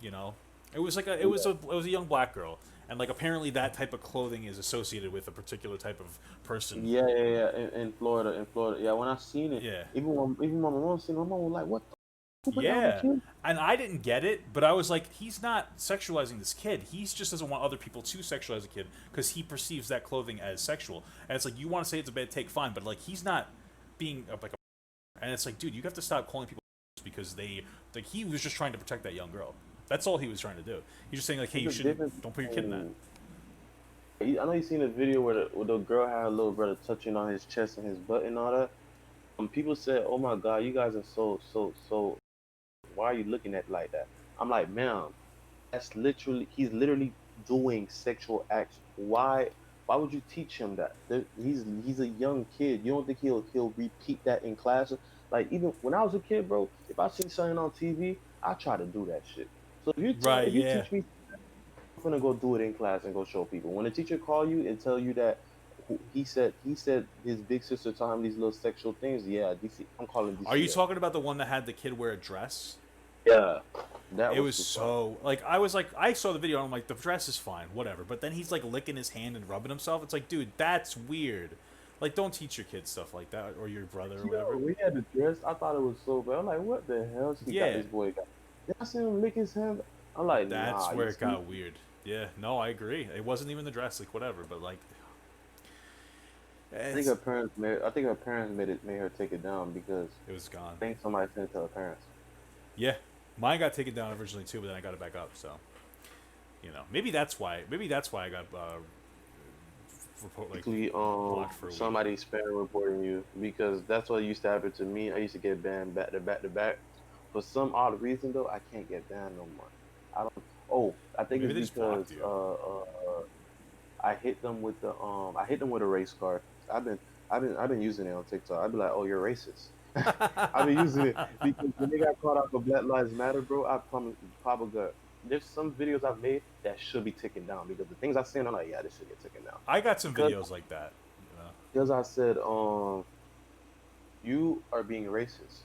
you know. It was a young black girl, and like apparently that type of clothing is associated with a particular type of person. Yeah. In Florida. Yeah, when I seen it, Yeah, even my mom seen it, my mom was like, "What the who put that on the yeah. kid?" And I didn't get it, but I was like, he's not sexualizing this kid. He's just doesn't want other people to sexualize a kid because he perceives that clothing as sexual. And it's like you want to say it's a bad take, fine, but like he's not being like a. And it's like, dude, you have to stop calling people because they like he was just trying to protect that young girl. That's all he was trying to do. He's just saying like, hey, There's you a shouldn't, difference don't put your kid in that. between. I know you seen a video where the girl had her little brother touching on his chest and his butt and all that. People said, "Oh my God, you guys are so. Why are you looking at it like that?" I'm like, "Ma'am, that's literally he's literally doing sexual acts. Why would you teach him that? He's a young kid. You don't think he'll repeat that in class? Like even when I was a kid, bro, if I see something on TV, I try to do that shit. So Right? if you Yeah. teach me, I'm gonna go do it in class and go show people. When the teacher call you and tell you that he said his big sister taught him these little sexual things, yeah, DC, I'm calling Are you DCF. talking about the one that had the kid wear a dress? Yeah, that It was was too far. so like I was like I saw the video and I'm like the dress is fine, whatever. But then he's like licking his hand and rubbing himself. It's like, dude, that's weird. Like, don't teach your kids stuff like that or your brother or Yo, whatever. we had the dress. I thought it was so bad. I'm like, what the hell? He got Yeah, this boy got. Did I see him lick his hand? I'm like, that's nah. where it got weird. Yeah, no, I agree. It wasn't even the dress, like whatever. But like, I think it's her parents made. I think her parents made her take it down because it was gone. I think somebody sent it to her parents. Yeah, mine got taken down originally too, but then I got it back up. So you know, maybe that's why. Maybe that's why I got like Basically, blocked for a week. somebody spam reporting you because that's what used to happen to me. I used to get banned back to back to back. For some odd reason though, I can't get banned no more. I don't. Oh, I think Maybe it's they just because blocked you. I hit them with the I hit them with a race card. I've been I've been using it on TikTok. I'd be like, "Oh, you're racist." I've been using it because when they got caught out for Black Lives Matter, bro, I promise Papa God, there's some videos I've made that should be taken down because the things I've seen, I'm like, yeah, this should get taken down. I got some Because videos like that. You know? I said, you are being racist.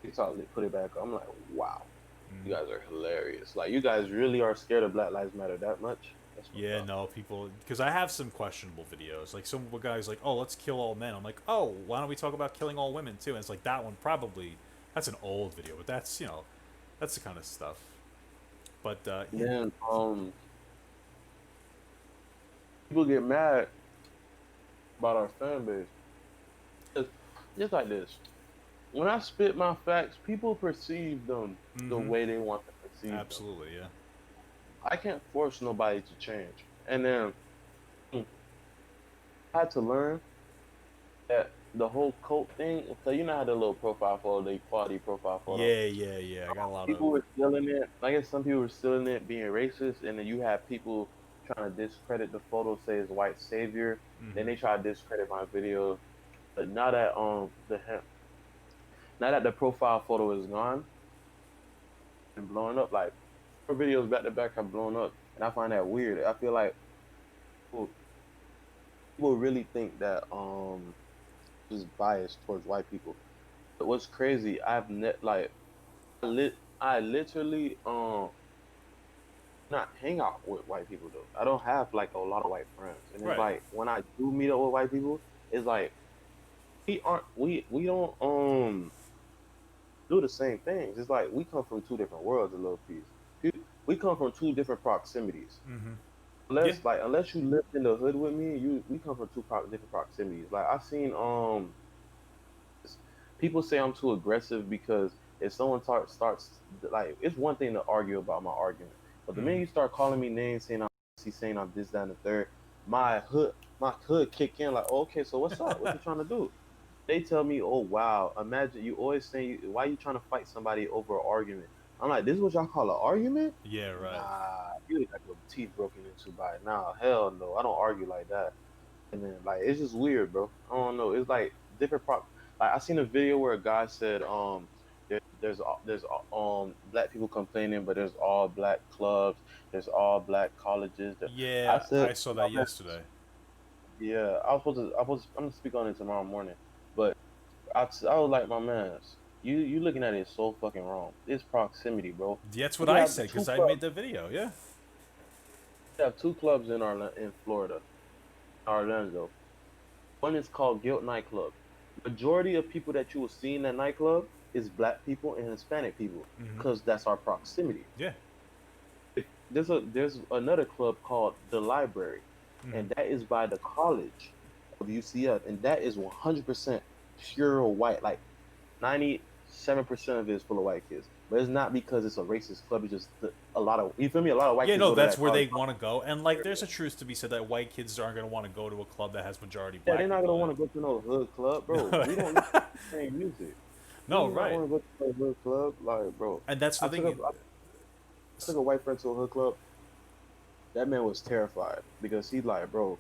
TikTok put it back. I'm like, wow, you Mm. guys are hilarious. Like, you guys really are scared of Black Lives Matter that much? That's fucked Yeah, up. no, people, because I have some questionable videos. Like some guys like, oh, let's kill all men. I'm like, oh, why don't we talk about killing all women too? And it's like that one probably, that's an old video, but that's that's the kind of stuff. But And yeah, then people get mad about our fan base. Just, just like this. When I spit my facts, people perceive them the mm-hmm, way they want to perceive them. absolutely, yeah, I can't force nobody to change. And then I had to learn that the whole cult thing, so you know how the little profile photo, the equality profile photo. yeah. I got a lot of, People were still in it. I guess some people were still in it being racist, and then you have people trying to discredit the photo, say it's white savior. Then mm-hmm, they try to discredit my video. But now that the profile photo is gone and blowing up, like 4 videos back to back have blown up, and I find that weird. I feel like people, people really think that just biased towards white people. But what's crazy, like I literally not hang out with white people though. I don't have like a lot of white friends, and it's right, like when I do meet up with white people, it's like we don't do the same things. It's like we come from two different worlds, a little piece. We come from two different proximities. mm-hmm, yeah, Unless you lived in the hood with me, you we come from different proximities. Like I seen people say I'm too aggressive because if someone starts like it's one thing to argue about my argument, but the minute mm-hmm, you start calling me names, saying I'm this, that, and the third, my hood kick in like, oh, okay, so what's up? What you trying to do? They tell me, oh wow, imagine you always saying why you trying to fight somebody over an argument. I'm like, this is what y'all call an argument? yeah, right. Nah, you got your teeth broken into by it. Nah, hell no, I don't argue like that. And then like it's just weird, bro. I don't know. It's like different prop. Like I seen a video where a guy said, black people complaining, but there's all black clubs, there's all black colleges. I Yeah, said, I saw no, that man, yesterday. yeah, I'm gonna speak on it tomorrow morning. But I was like, my man's, you looking at it so fucking wrong. It's proximity, bro. That's what We I have said two because I made clubs. the video. Yeah. We have two clubs in in Florida, Orlando. One is called Guilt Nightclub. Majority of people that you will see in that nightclub is black people and Hispanic people, Hmm. because that's our proximity. Yeah. There's another club called the Library, Hmm. and that is by the college of UCF, and that is 100% pure white. Like 97% of it is full of white kids. But it's not because it's a racist club. It's just a lot of, you feel me? A lot of white Yeah, kids no, go to that's that where college. they want to go, and like, there's a truth to be said that white kids aren't going to want to go to a club that has majority Yeah, they're black not people gonna in want to go to no hood club, bro. We don't listen it. to the same music. We No, do not right, want to go to a hood club, like, bro. and that's I the took thing. I took a white friend to a hood club. That man was terrified because he's like, bro,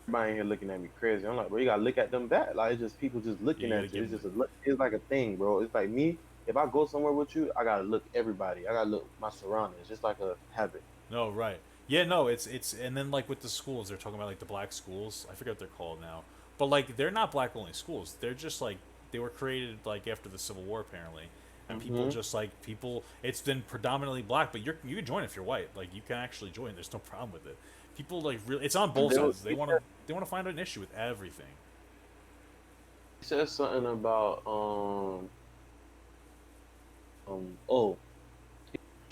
everybody in here looking at me crazy. I'm like, bro, you gotta look at them back. Like, it's just people just Yeah, looking you got to at you. give It's them. just it's like a thing, bro. It's like me. If I go somewhere with you, I gotta look everybody. I gotta look my surroundings. Just like a habit. No, right. Yeah, no, it's and then like with the schools, they're talking about like the black schools. I forget what they're called now, but like they're not black only schools. They're just like they were created like after the Civil War apparently, and people Hmm. just like people. It's been predominantly black, but you can join if you're white. Like you can actually join. There's no problem with it. People like really, it's on And both then sides. They want to find an issue with everything. he said something about oh,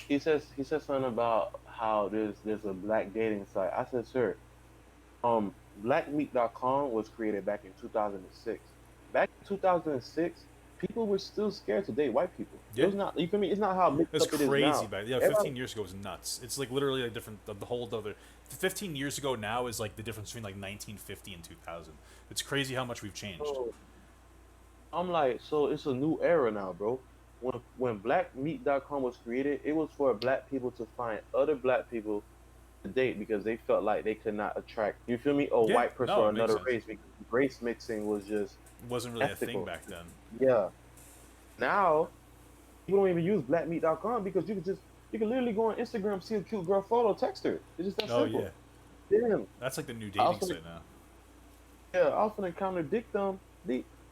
he said something about how there's a black dating site. I said, sir, blackmeat.com was created back in 2006. Back in 2006, people were still scared to date white people. It Yeah, was not, you feel me? It's not how it mixed was up it is crazy now. back. Yeah, Everybody, 15 years ago was nuts. It's like literally a different the whole other. 15 years ago now is like the difference between like 1950 and 2000. It's crazy how much we've changed. so I'm like, so it's a new era now, bro. When blackmeat.com was created, it was for black people to find other black people to date because they felt like they could not attract, you feel me, a Yeah, white person no, or it makes another sense. race because race mixing was just It wasn't really a thing ethical. back then. Yeah. Now people don't even use blackmeat.com because you can literally go on Instagram, see a cute girl photo, text her. It's just that Oh yeah, simple. Damn. that's like the new I dating often site now. yeah, I often contradict them.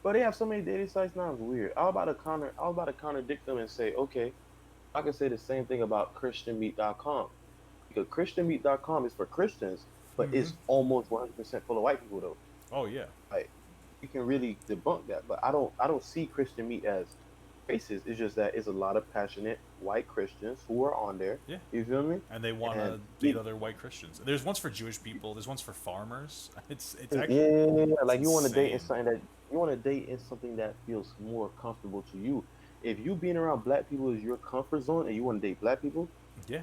But they have so many dating sites now, it's weird. I was about to contradict them and say, okay, I can say the same thing about christianmeat.com. Because christianmeat.com is for Christians, but Hmm. it's almost 100% full of white people though. Oh yeah, Like you can really debunk that. But I don't see Christian meat as racist. It's just that it's a lot of passionate white Christians who are on there. yeah, You feel me? and they want And to date other white Christians. There's ones for Jewish people. There's ones for farmers. It's yeah, actually yeah, yeah, yeah. it's Like you want to date in insane. something that you want to date in something that feels more comfortable to you. If you being around black people is your comfort zone and you want to date black people, Yeah,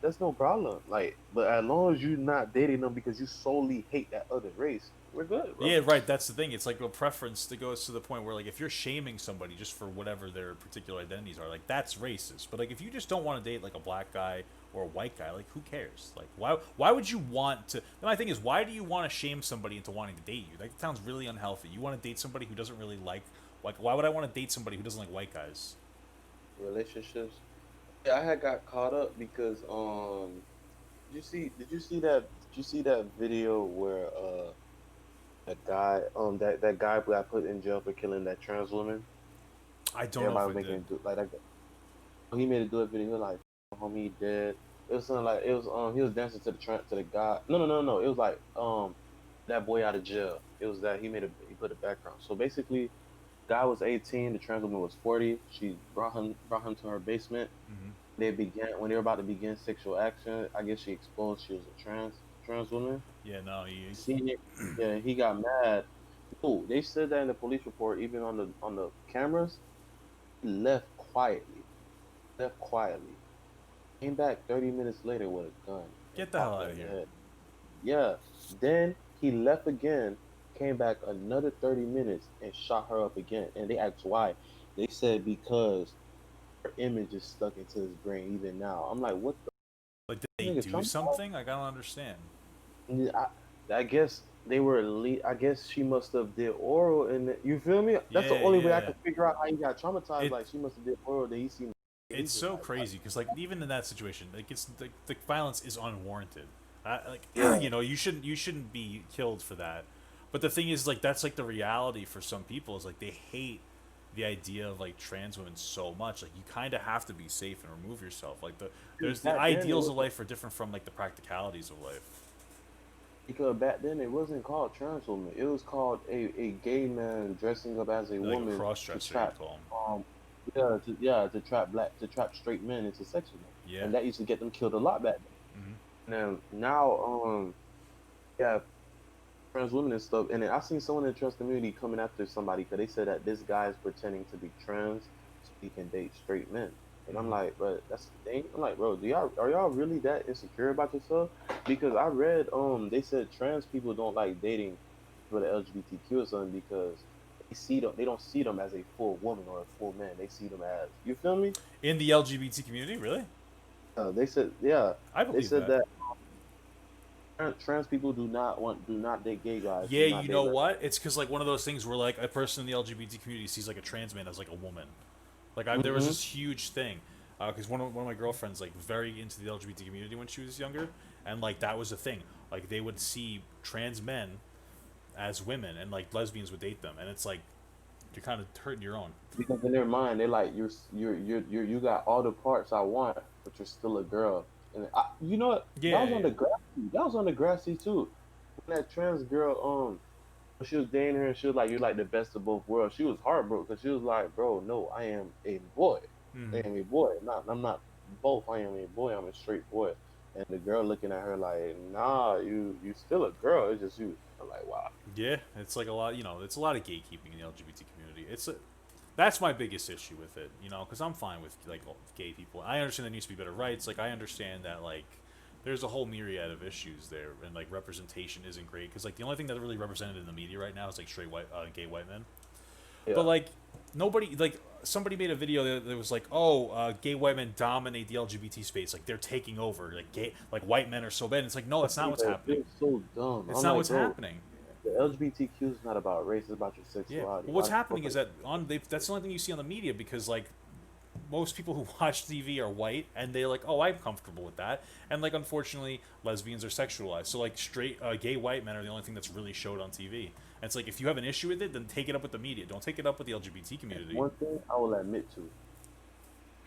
that's no problem. Like, but as long as you're not dating them because you solely hate that other race, we're good, bro. yeah, right. That's the thing. It's like a preference that goes to the point where, like, if you're shaming somebody just for whatever their particular identities are, like, that's racist. But like, if you just don't want to date like a black guy or a white guy, like, who cares? Like, why would you want to? And my thing is, why do you want to shame somebody into wanting to date you? That sounds really unhealthy. You want to date somebody who doesn't really like. Why would I want to date somebody who doesn't like white guys? Relationships. Yeah, I had got caught up because did you see that video where that guy that guy got put in jail for killing that trans woman? I don't know if Everybody I was making did. it do like that. He made a do it video. He was like, homie, he dead. It was something like it was he was dancing to to the guy. No. It was like that boy out of jail. It was that he put a background. So basically, guy was 18. The trans woman was 40. She brought him to her basement. Hmm. They began when they were about to begin sexual action. I guess she exposed she was a trans woman. Yeah, no, he. Seen it, yeah, he got mad. Oh, they said that in the police report, even on the cameras. He left quietly. Left quietly. Came back 30 minutes later with a gun and Get the hell popped out her of in the here. head. Yeah. Then he left again, came back another 30 minutes and shot her up again. And they asked why. They said because her image is stuck into his brain even now. I'm like, what the Like, did they nigga do Trump? something? Like, I don't understand. I guess they were elite. I guess she must have did oral, and you feel me? That's the Yeah, only way I yeah. could figure out how he got traumatized. It Like she must have did oral. That he seen. it's He's just so like, crazy because like even in that situation, like it's the violence is unwarranted. Like yeah, you know you shouldn't be killed for that. But the thing is, like, that's like the reality for some people is like they hate the idea of like trans women so much. Like, you kind of have to be safe and remove yourself. Like, there's the Back then, it ideals of wasn't life are different from like the practicalities of life. because back then it wasn't called trans woman. It was called a gay man dressing up as a Like a woman cross to dresser, you trap call them. to trap straight men into sexual, Yeah. and that used to get them killed a lot back Hmm. then. Now yeah, trans women and stuff. And then I seen someone in the trans community coming after somebody because they said that this guy is pretending to be trans so he can date straight men. And I'm Hmm. like, bro, that's the thing. I'm like, bro, are y'all really that insecure about yourself? Because I read they said trans people don't like dating for the LGBTQ or something because they don't see them as a full woman or a full man. They see them as, you feel me? In the LGBT community, really? They said, yeah, I they believe said that. that trans people do not date gay guys, Yeah, do not you date know lesbians. what? It's because like one of those things where like a person in the LGBT community sees like a trans man as like a woman. Like there was Mm-hmm. this huge thing because one of my girlfriends like very into the LGBT community when she was younger, and like that was the thing. Like they would see trans men as women, and like lesbians would date them, and it's like you're kind of hurting your own. Because in their mind, they're like, you got all the parts I want, but you're still a girl. And you know what? That Yeah, was on yeah, the grassy. That was on the grassy too. When that trans girl, when she was dating her, and she was like, "You're like the best of both worlds." She was heartbroken because she was like, "Bro, no, I am a boy. I mm-hmm. am a boy. I'm not both. I am a boy. I'm a straight boy." And the girl looking at her like, "Nah, you still a girl. It's just you." I'm like, "Wow." Yeah. It's like a lot. You know, it's a lot of gatekeeping in the LGBT community. That's my biggest issue with it, you know, because I'm fine with like gay people. I understand there needs to be better rights. Like I understand that like there's a whole myriad of issues there, and like representation isn't great because like the only thing that really represented in the media right now is like straight white, gay white men. But Yeah. like nobody like somebody made a video that was like, oh, gay white men dominate the LGBT space. Like they're taking over. Like gay like white men are so bad. And it's like no, that's not what's It happening. feels so dumb. It's I'm not like, what's bro, happening. the LGBTQ is not about race, it's about your Yeah. sexuality. Well, Why what's the fuck happening are is that that's the only thing you see on the media because like most people who watch TV are white, and they're like, "Oh, I'm comfortable with that." And like, unfortunately, lesbians are sexualized. So like, straight gay white men are the only thing that's really showed on TV. And it's like, if you have an issue with it, then take it up with the media. Don't take it up with the LGBT community. one thing I will admit to?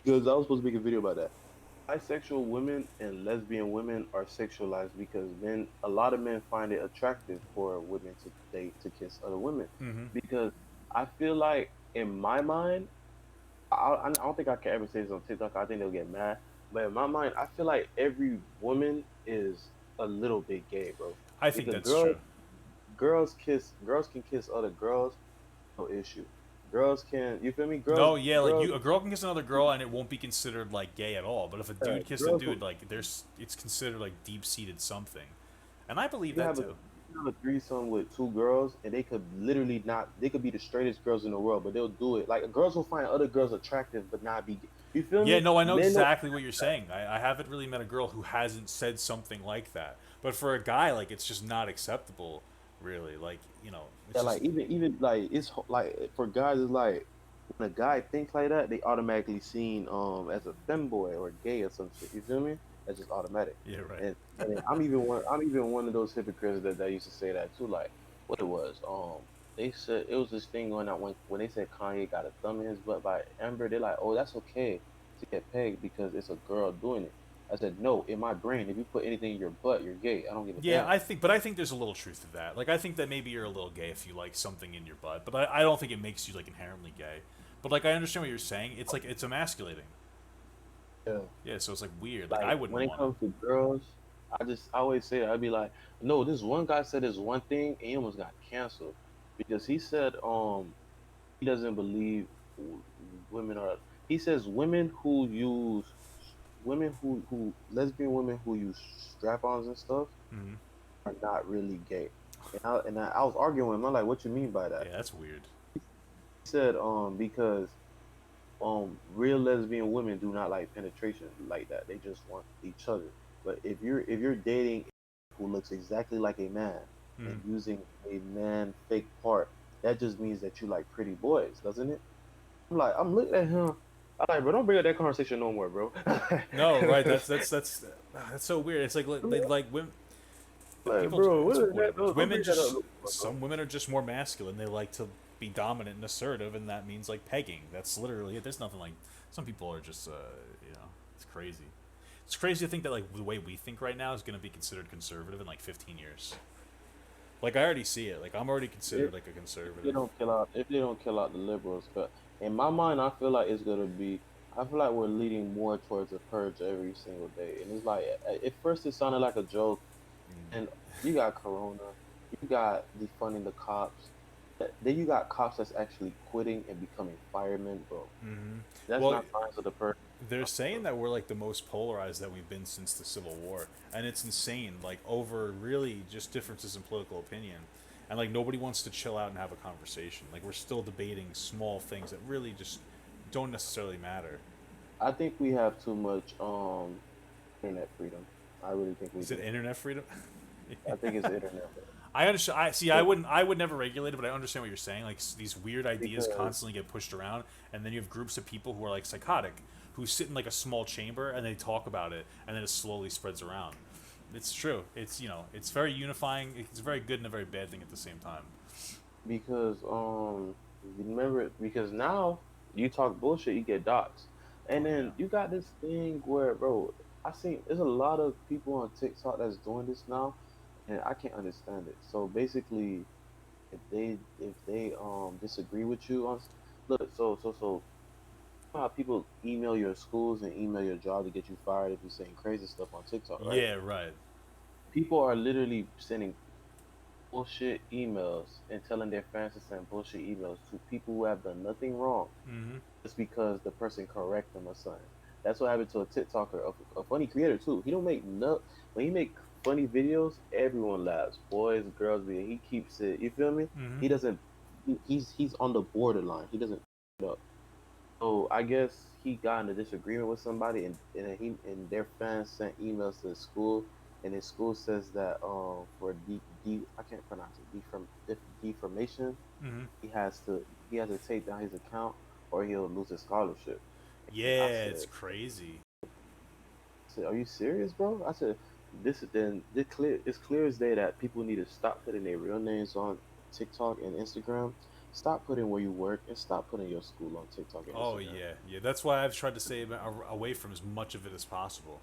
Because I was supposed to make a video about that. Bisexual women and lesbian women are sexualized because a lot of men find it attractive for women to date to kiss other women. Mm-hmm. Because I feel like in my mind, I don't think I can ever say this on TikTok. I think they'll get mad. But in my mind, I feel like every woman is a little bit gay, bro. I think Because that's true. girls can kiss other girls, no issue. Girls can, you feel me? No, yeah, like Girls, a girl can kiss another girl, and it won't be considered like gay at all. But if a dude kissed a girls dude, like it's considered like deep seated something. And I believe you that have a too. you have a threesome with two girls, and they could literally not. They could be the straightest girls in the world, but they'll do it. Like girls will find other girls attractive, but not be. You feel Yeah, me? no, I know Men don't. exactly what you're saying. I haven't really met a girl who hasn't said something like that. But for a guy, like, it's just not acceptable, really. Like, you know, it's Yeah, just. like even like like for guys, it's like when a guy thinks like that, they automatically seen as a femboy or gay or some shit. You feel me? That's just automatic. Yeah, right. And then I'm even one of those hypocrites that used to say that too. Like what it was. They said it was this thing going out when they said Kanye got a thumb in his butt by Amber. They're like, oh, that's okay to get pegged because it's a girl doing it. I said, no, in my brain, if you put anything in your butt, you're gay. I don't give a Yeah, damn. but I think there's a little truth to that. Like, I think that maybe you're a little gay if you like something in your butt, but I don't think it makes you like inherently gay. But like, I understand what you're saying. It's like it's emasculating. Yeah. Yeah, so it's like weird. Like, I Like wouldn't when it want it. comes to girls, I always say that I'd be like, no, this one guy said this one thing and he almost got canceled because he said he doesn't believe w- women are. He says women who lesbian women who use strap-ons and stuff Hmm. are not really gay. I was arguing with him. I'm like, what you mean by that? Yeah, that's weird. He said because real lesbian women do not like penetration like that. They just want each other. But if you're dating who looks exactly like a man and Hmm. using a man fake part, that just means that you like pretty boys, doesn't it? I'm looking at him. I'm like, bro, don't bring up that conversation no more, bro. No, right? That's so weird. It's like they like women. Like, People, bro, what it's is whatever. that? Don't Women bring that up, just, no more, bro. some women are just more masculine. They like to be dominant and assertive, and that means like pegging. That's literally it. There's nothing like. Some people are just, it's crazy. It's crazy to think that like the way we think right now is going to be considered conservative in like 15 years. Like I already see it. Like I'm already If considered like a they conservative. don't kill out, if they don't kill out the liberals, but in my mind, I feel like it's gonna be. I feel like we're leading more towards a purge every single day, and it's like at first it sounded like a joke, and you got Corona, you got defunding the cops, then you got cops that's actually quitting and becoming firemen, bro. Mm-hmm. That's Well, not signs of the purge. they're saying that we're like the most polarized that we've been since the Civil War, and it's insane. Like over really just differences in political opinion, and like nobody wants to chill out and have a conversation. Like we're still debating small things that really just don't necessarily matter. I think we have too much internet freedom. I really think we Is it do. internet freedom? I think it's internet, bro. I understand. I see. I But wouldn't. I would never regulate it, but I understand what you're saying. Like these weird ideas because constantly get pushed around, and then you have groups of people who are like psychotic, who sit in like a small chamber and they talk about it, and then it slowly spreads around. It's true. It's it's very unifying. It's a very good and a very bad thing at the same time. because remember because now you talk bullshit, you get doxxed, and Oh yeah. then you got this thing where, bro, I see there's a lot of people on TikTok that's doing this now, and I can't understand it. So basically, if they disagree with you on look, so how people email your schools and email your job to get you fired if you're saying crazy stuff on TikTok, right? Yeah. Right. People are literally sending bullshit emails and telling their fans to send bullshit emails to people who have done nothing wrong Mm-hmm. just because the person correct them or something. That's what happened to a TikToker, a funny creator too. He don't make no when he make funny videos, everyone laughs. Boys, girls, he keeps it. You feel me? Mm-hmm. He doesn't. He's on the borderline. He doesn't up. So I guess he got in a disagreement with somebody, and their fans sent emails to the school, and his school says that for I can't pronounce it defamation, Mm-hmm. he has to he has to take down his account or he'll lose his scholarship. And Yeah. It's crazy. I said, are you serious, bro? I said, it's clear as day that people need to stop putting their real names on TikTok and Instagram. Stop putting where you work and stop putting your school on TikTok and Oh Instagram. yeah. Yeah. That's why I've tried to stay away from as much of it as possible.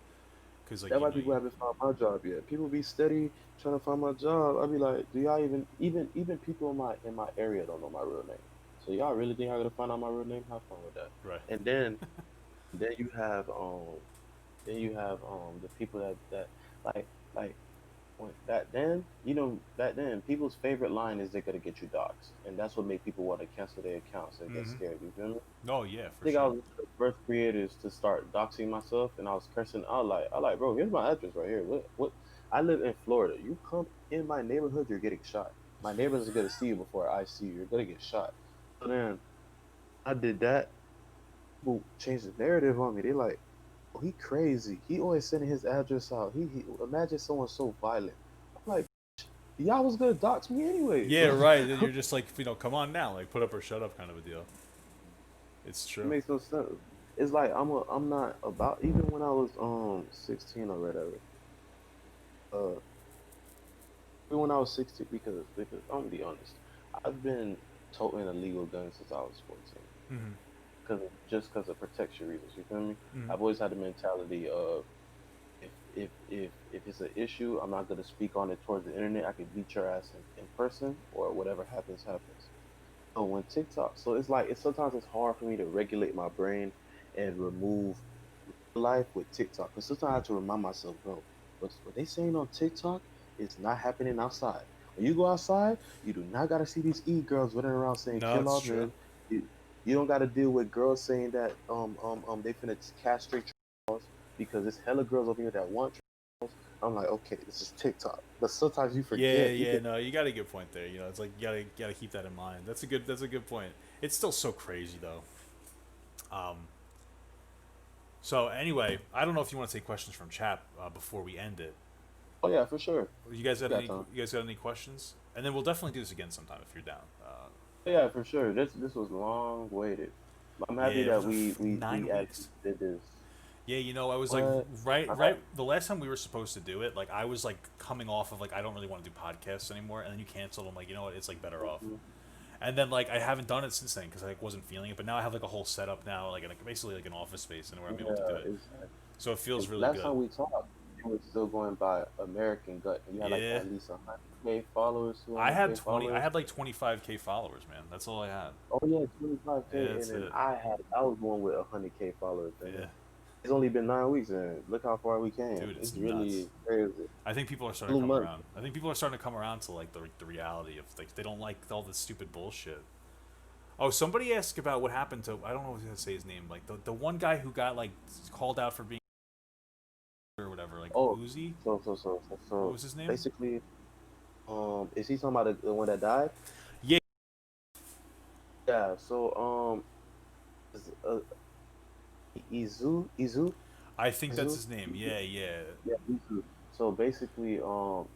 Because like That's why people haven't found my job yet. People be steady trying to find my job. I be like, do y'all even people in my area don't know my real name. So y'all really think I gotta find out my real name? Have fun with that. right. And then you have the people that like like when back then, back then people's favorite line is they're gonna get you doxxed. And that's what made people want to cancel their accounts and get Mm-hmm. scared, you feel me? Oh yeah, I for think I sure. was one of the first creators to start doxing myself, and I was cursing. I like, bro, here's my address right here. What? I live in Florida. You come in my neighborhood, you're getting shot. My neighbors are gonna see you before I see you. You're gonna get shot. So then I did that. People changed the narrative on me. They like, oh, he crazy. He always sending his address out. He imagine someone so violent. I'm like, y'all was gonna dox me anyway. Yeah, So right. You're just like, come on now, like put up or shut up kind of a deal. It's it true. makes no sense. It's like I'm not about even when I was 16 or whatever. Uh, even when I was 16, because I'm gonna be honest, I've been toting a legal gun since I was 14, Mm-hmm. because of protection reasons. You feel me? Mm-hmm. I've always had the mentality of if it's an issue, I'm not gonna speak on it towards the internet. I can beat your ass in person, or whatever happens happens. So when TikTok, so it's like sometimes it's hard for me to regulate my brain and remove life with TikTok. Because sometimes I have to remind myself, bro, what they saying on TikTok is not happening outside. When you go outside, you do not gotta see these girls running around saying No, kill it's all true. men. You don't gotta deal with girls saying that they finna castrate trolls, because there's hella girls over here that want trolls. I'm like, okay, this is TikTok. But sometimes you Yeah, forget you yeah. can. No, you got a good point there. It's like you gotta keep that in mind. That's a good point. It's still so crazy though. Um. So anyway, I don't know if you want to take questions from chat before we end it. Oh yeah, for sure. You guys We got got any? time. You guys got any questions? And then we'll definitely do this again sometime if you're down. Yeah, for sure. This was long waited. I'm happy Yeah, that we nine actually weeks. did this. Yeah, you know, I was like, What? right. The last time we were supposed to do it, like, I was like coming off of like, I don't really want to do podcasts anymore, and then you canceled. I'm like, you know what? It's like better off. And then like I haven't done it since then because I like, wasn't feeling it. But now I have like a whole setup now, like basically like an office space, and where I'm able to do Yeah, it. exactly. So it feels really Last good. time we talked, you were still going by American Gut, and you had like Yeah, at least 100K followers, I had 200K 20. I followers. had like 25K followers, man. That's all I had. Oh yeah, 25K, Yeah, and that's then it. I was going with 100K followers, and Yeah, it's only been 9 weeks, and look how far we came. dude, it's It's nuts. really crazy. I think people are starting Blue to come month. around. I think people are starting to come around to like the reality of like they don't like all this stupid bullshit. Oh, somebody asked about what happened to I don't know what to say his name. Like the one guy who got like called out for being or whatever. Like Oh, Uzi. What so was his name? basically, is he talking about the one that died? Yeah, Yeah. So is, Izu, I think that's Izu. his name. Yeah, yeah, Yeah, Izu. So basically,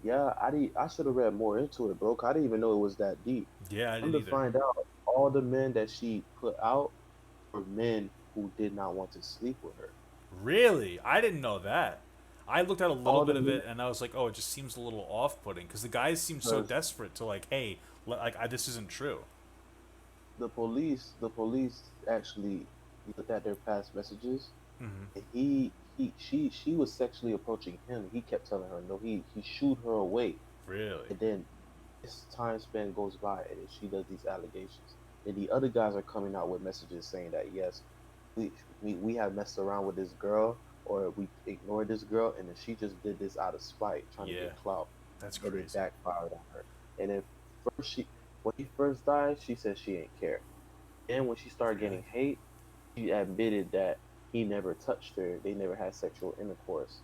yeah, I should have read more into it, bro. 'Cause I didn't even know it was that deep. yeah. I Come didn't to either. find out, all the men that she put out were men who did not want to sleep with her. Really, I didn't know that. I looked at a little All the bit of men, it and I was like, oh, it just seems a little off-putting because the guys seem so because desperate to like, hey, this isn't true. the police actually looked at their past messages, Hmm. and she was sexually approaching him. He kept telling her no. He shooed her away, Really? and then this time span goes by, and then she does these allegations. And the other guys are coming out with messages saying that yes, we we have messed around with this girl, or we ignored this girl, and then she just did this out of spite, trying to Yeah, get clout, that's and it crazy. backfired on her. And then first she when he first died, she said she ain't care. And when she started Really? getting hate, she admitted that he never touched her. They never had sexual intercourse.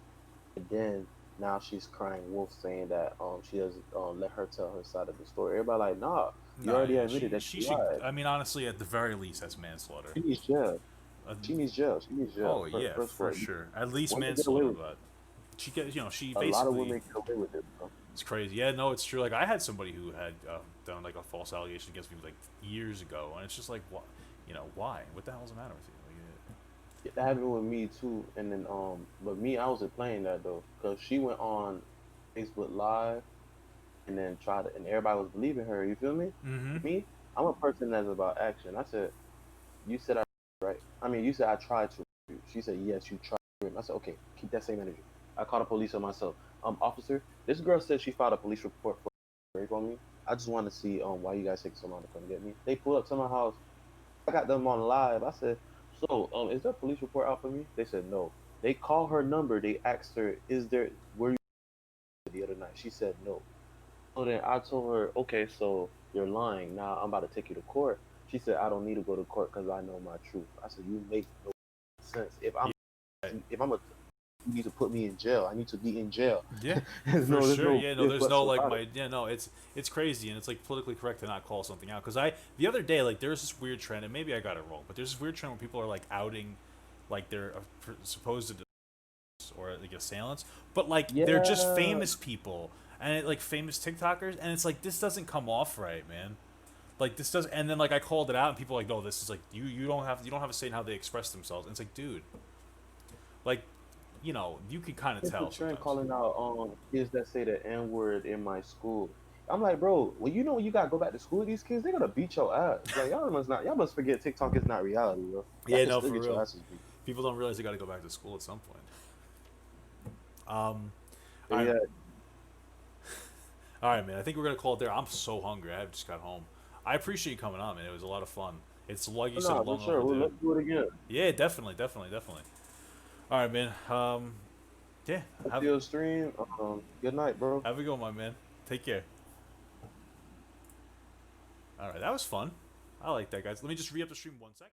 And then now she's crying wolf, saying that she doesn't let her tell her side of the story. Everybody like, nah, you Nah, already yeah, admitted that she you should. lied. I mean, honestly, at the very least, that's manslaughter. She needs jail. Uh, She needs jail. She needs jail. oh yeah, First of for all, sure. At least women get away manslaughter, with it. but she gets, she A lot of basically. women get away with it, bro. It's crazy. Yeah, no, it's true. Like I had somebody who had done like a false allegation against me like years ago, and it's just like, what, why? What the hell's the matter with you? Like, That happened with me too. And then but me, I wasn't playing that though, because she went on Facebook Live and then tried to, and everybody was believing her. You feel me? mm-hmm. Me, I'm a person that's about action. I said, you said I right. I mean, you said I tried to. She said yes, you tried. I said okay, keep that same energy. I called the police on myself. Officer, this girl said she filed a police report for rape on me. I just want to see why you guys take so long to come get me. They pulled up to my house. I got them on live. I said, so is there a police report out for me? They said no. They call her number. They asked her, is there were you the other night? She said no. So then I told her, okay, so you're lying. Now I'm about to take you to court. She said, I don't need to go to court because I know my truth. I said, you make no sense. Yeah, If I'm a, you need to put me in jail. I need to be in jail. yeah, for There's sure. no Yeah, no, if there's buts no like about it. my yeah, no, it's crazy and it's like politically correct to not call something out because I the other day like there's this weird trend and maybe I got it wrong, but there's this weird trend where people are like outing like their supposed or like assailants, but like they're just Yeah, famous people and like famous TikTokers, and it's like this doesn't come off right, man. Like this does, and then like I called it out, and people are like, no, this is like you don't have a say in how they express themselves. And it's like, dude, like you can kind of it's a tell trend sometimes. calling out kids that say the N word in my school. I'm like, bro, well, you know when you gotta go back to school with these kids, they're gonna beat your ass. Like y'all must forget TikTok is not reality, bro. Y'all Yeah, can no, still for get your real. asses beat. People don't realize they got to go back to school at some point. Um, But all right, yeah, all right, man. I think we're gonna call it there. I'm so hungry. I just got home. I appreciate you coming on, man. It was a lot of fun. It's like you said, no, for long sure. Well, overdue. let's do it again. Yeah, definitely, definitely, definitely. All right, man. Yeah. Let's Have do a stream. Good night, bro. have a good one, my man. Take care. All right, that was fun. I like that, guys. Let me just re up the stream 1 second.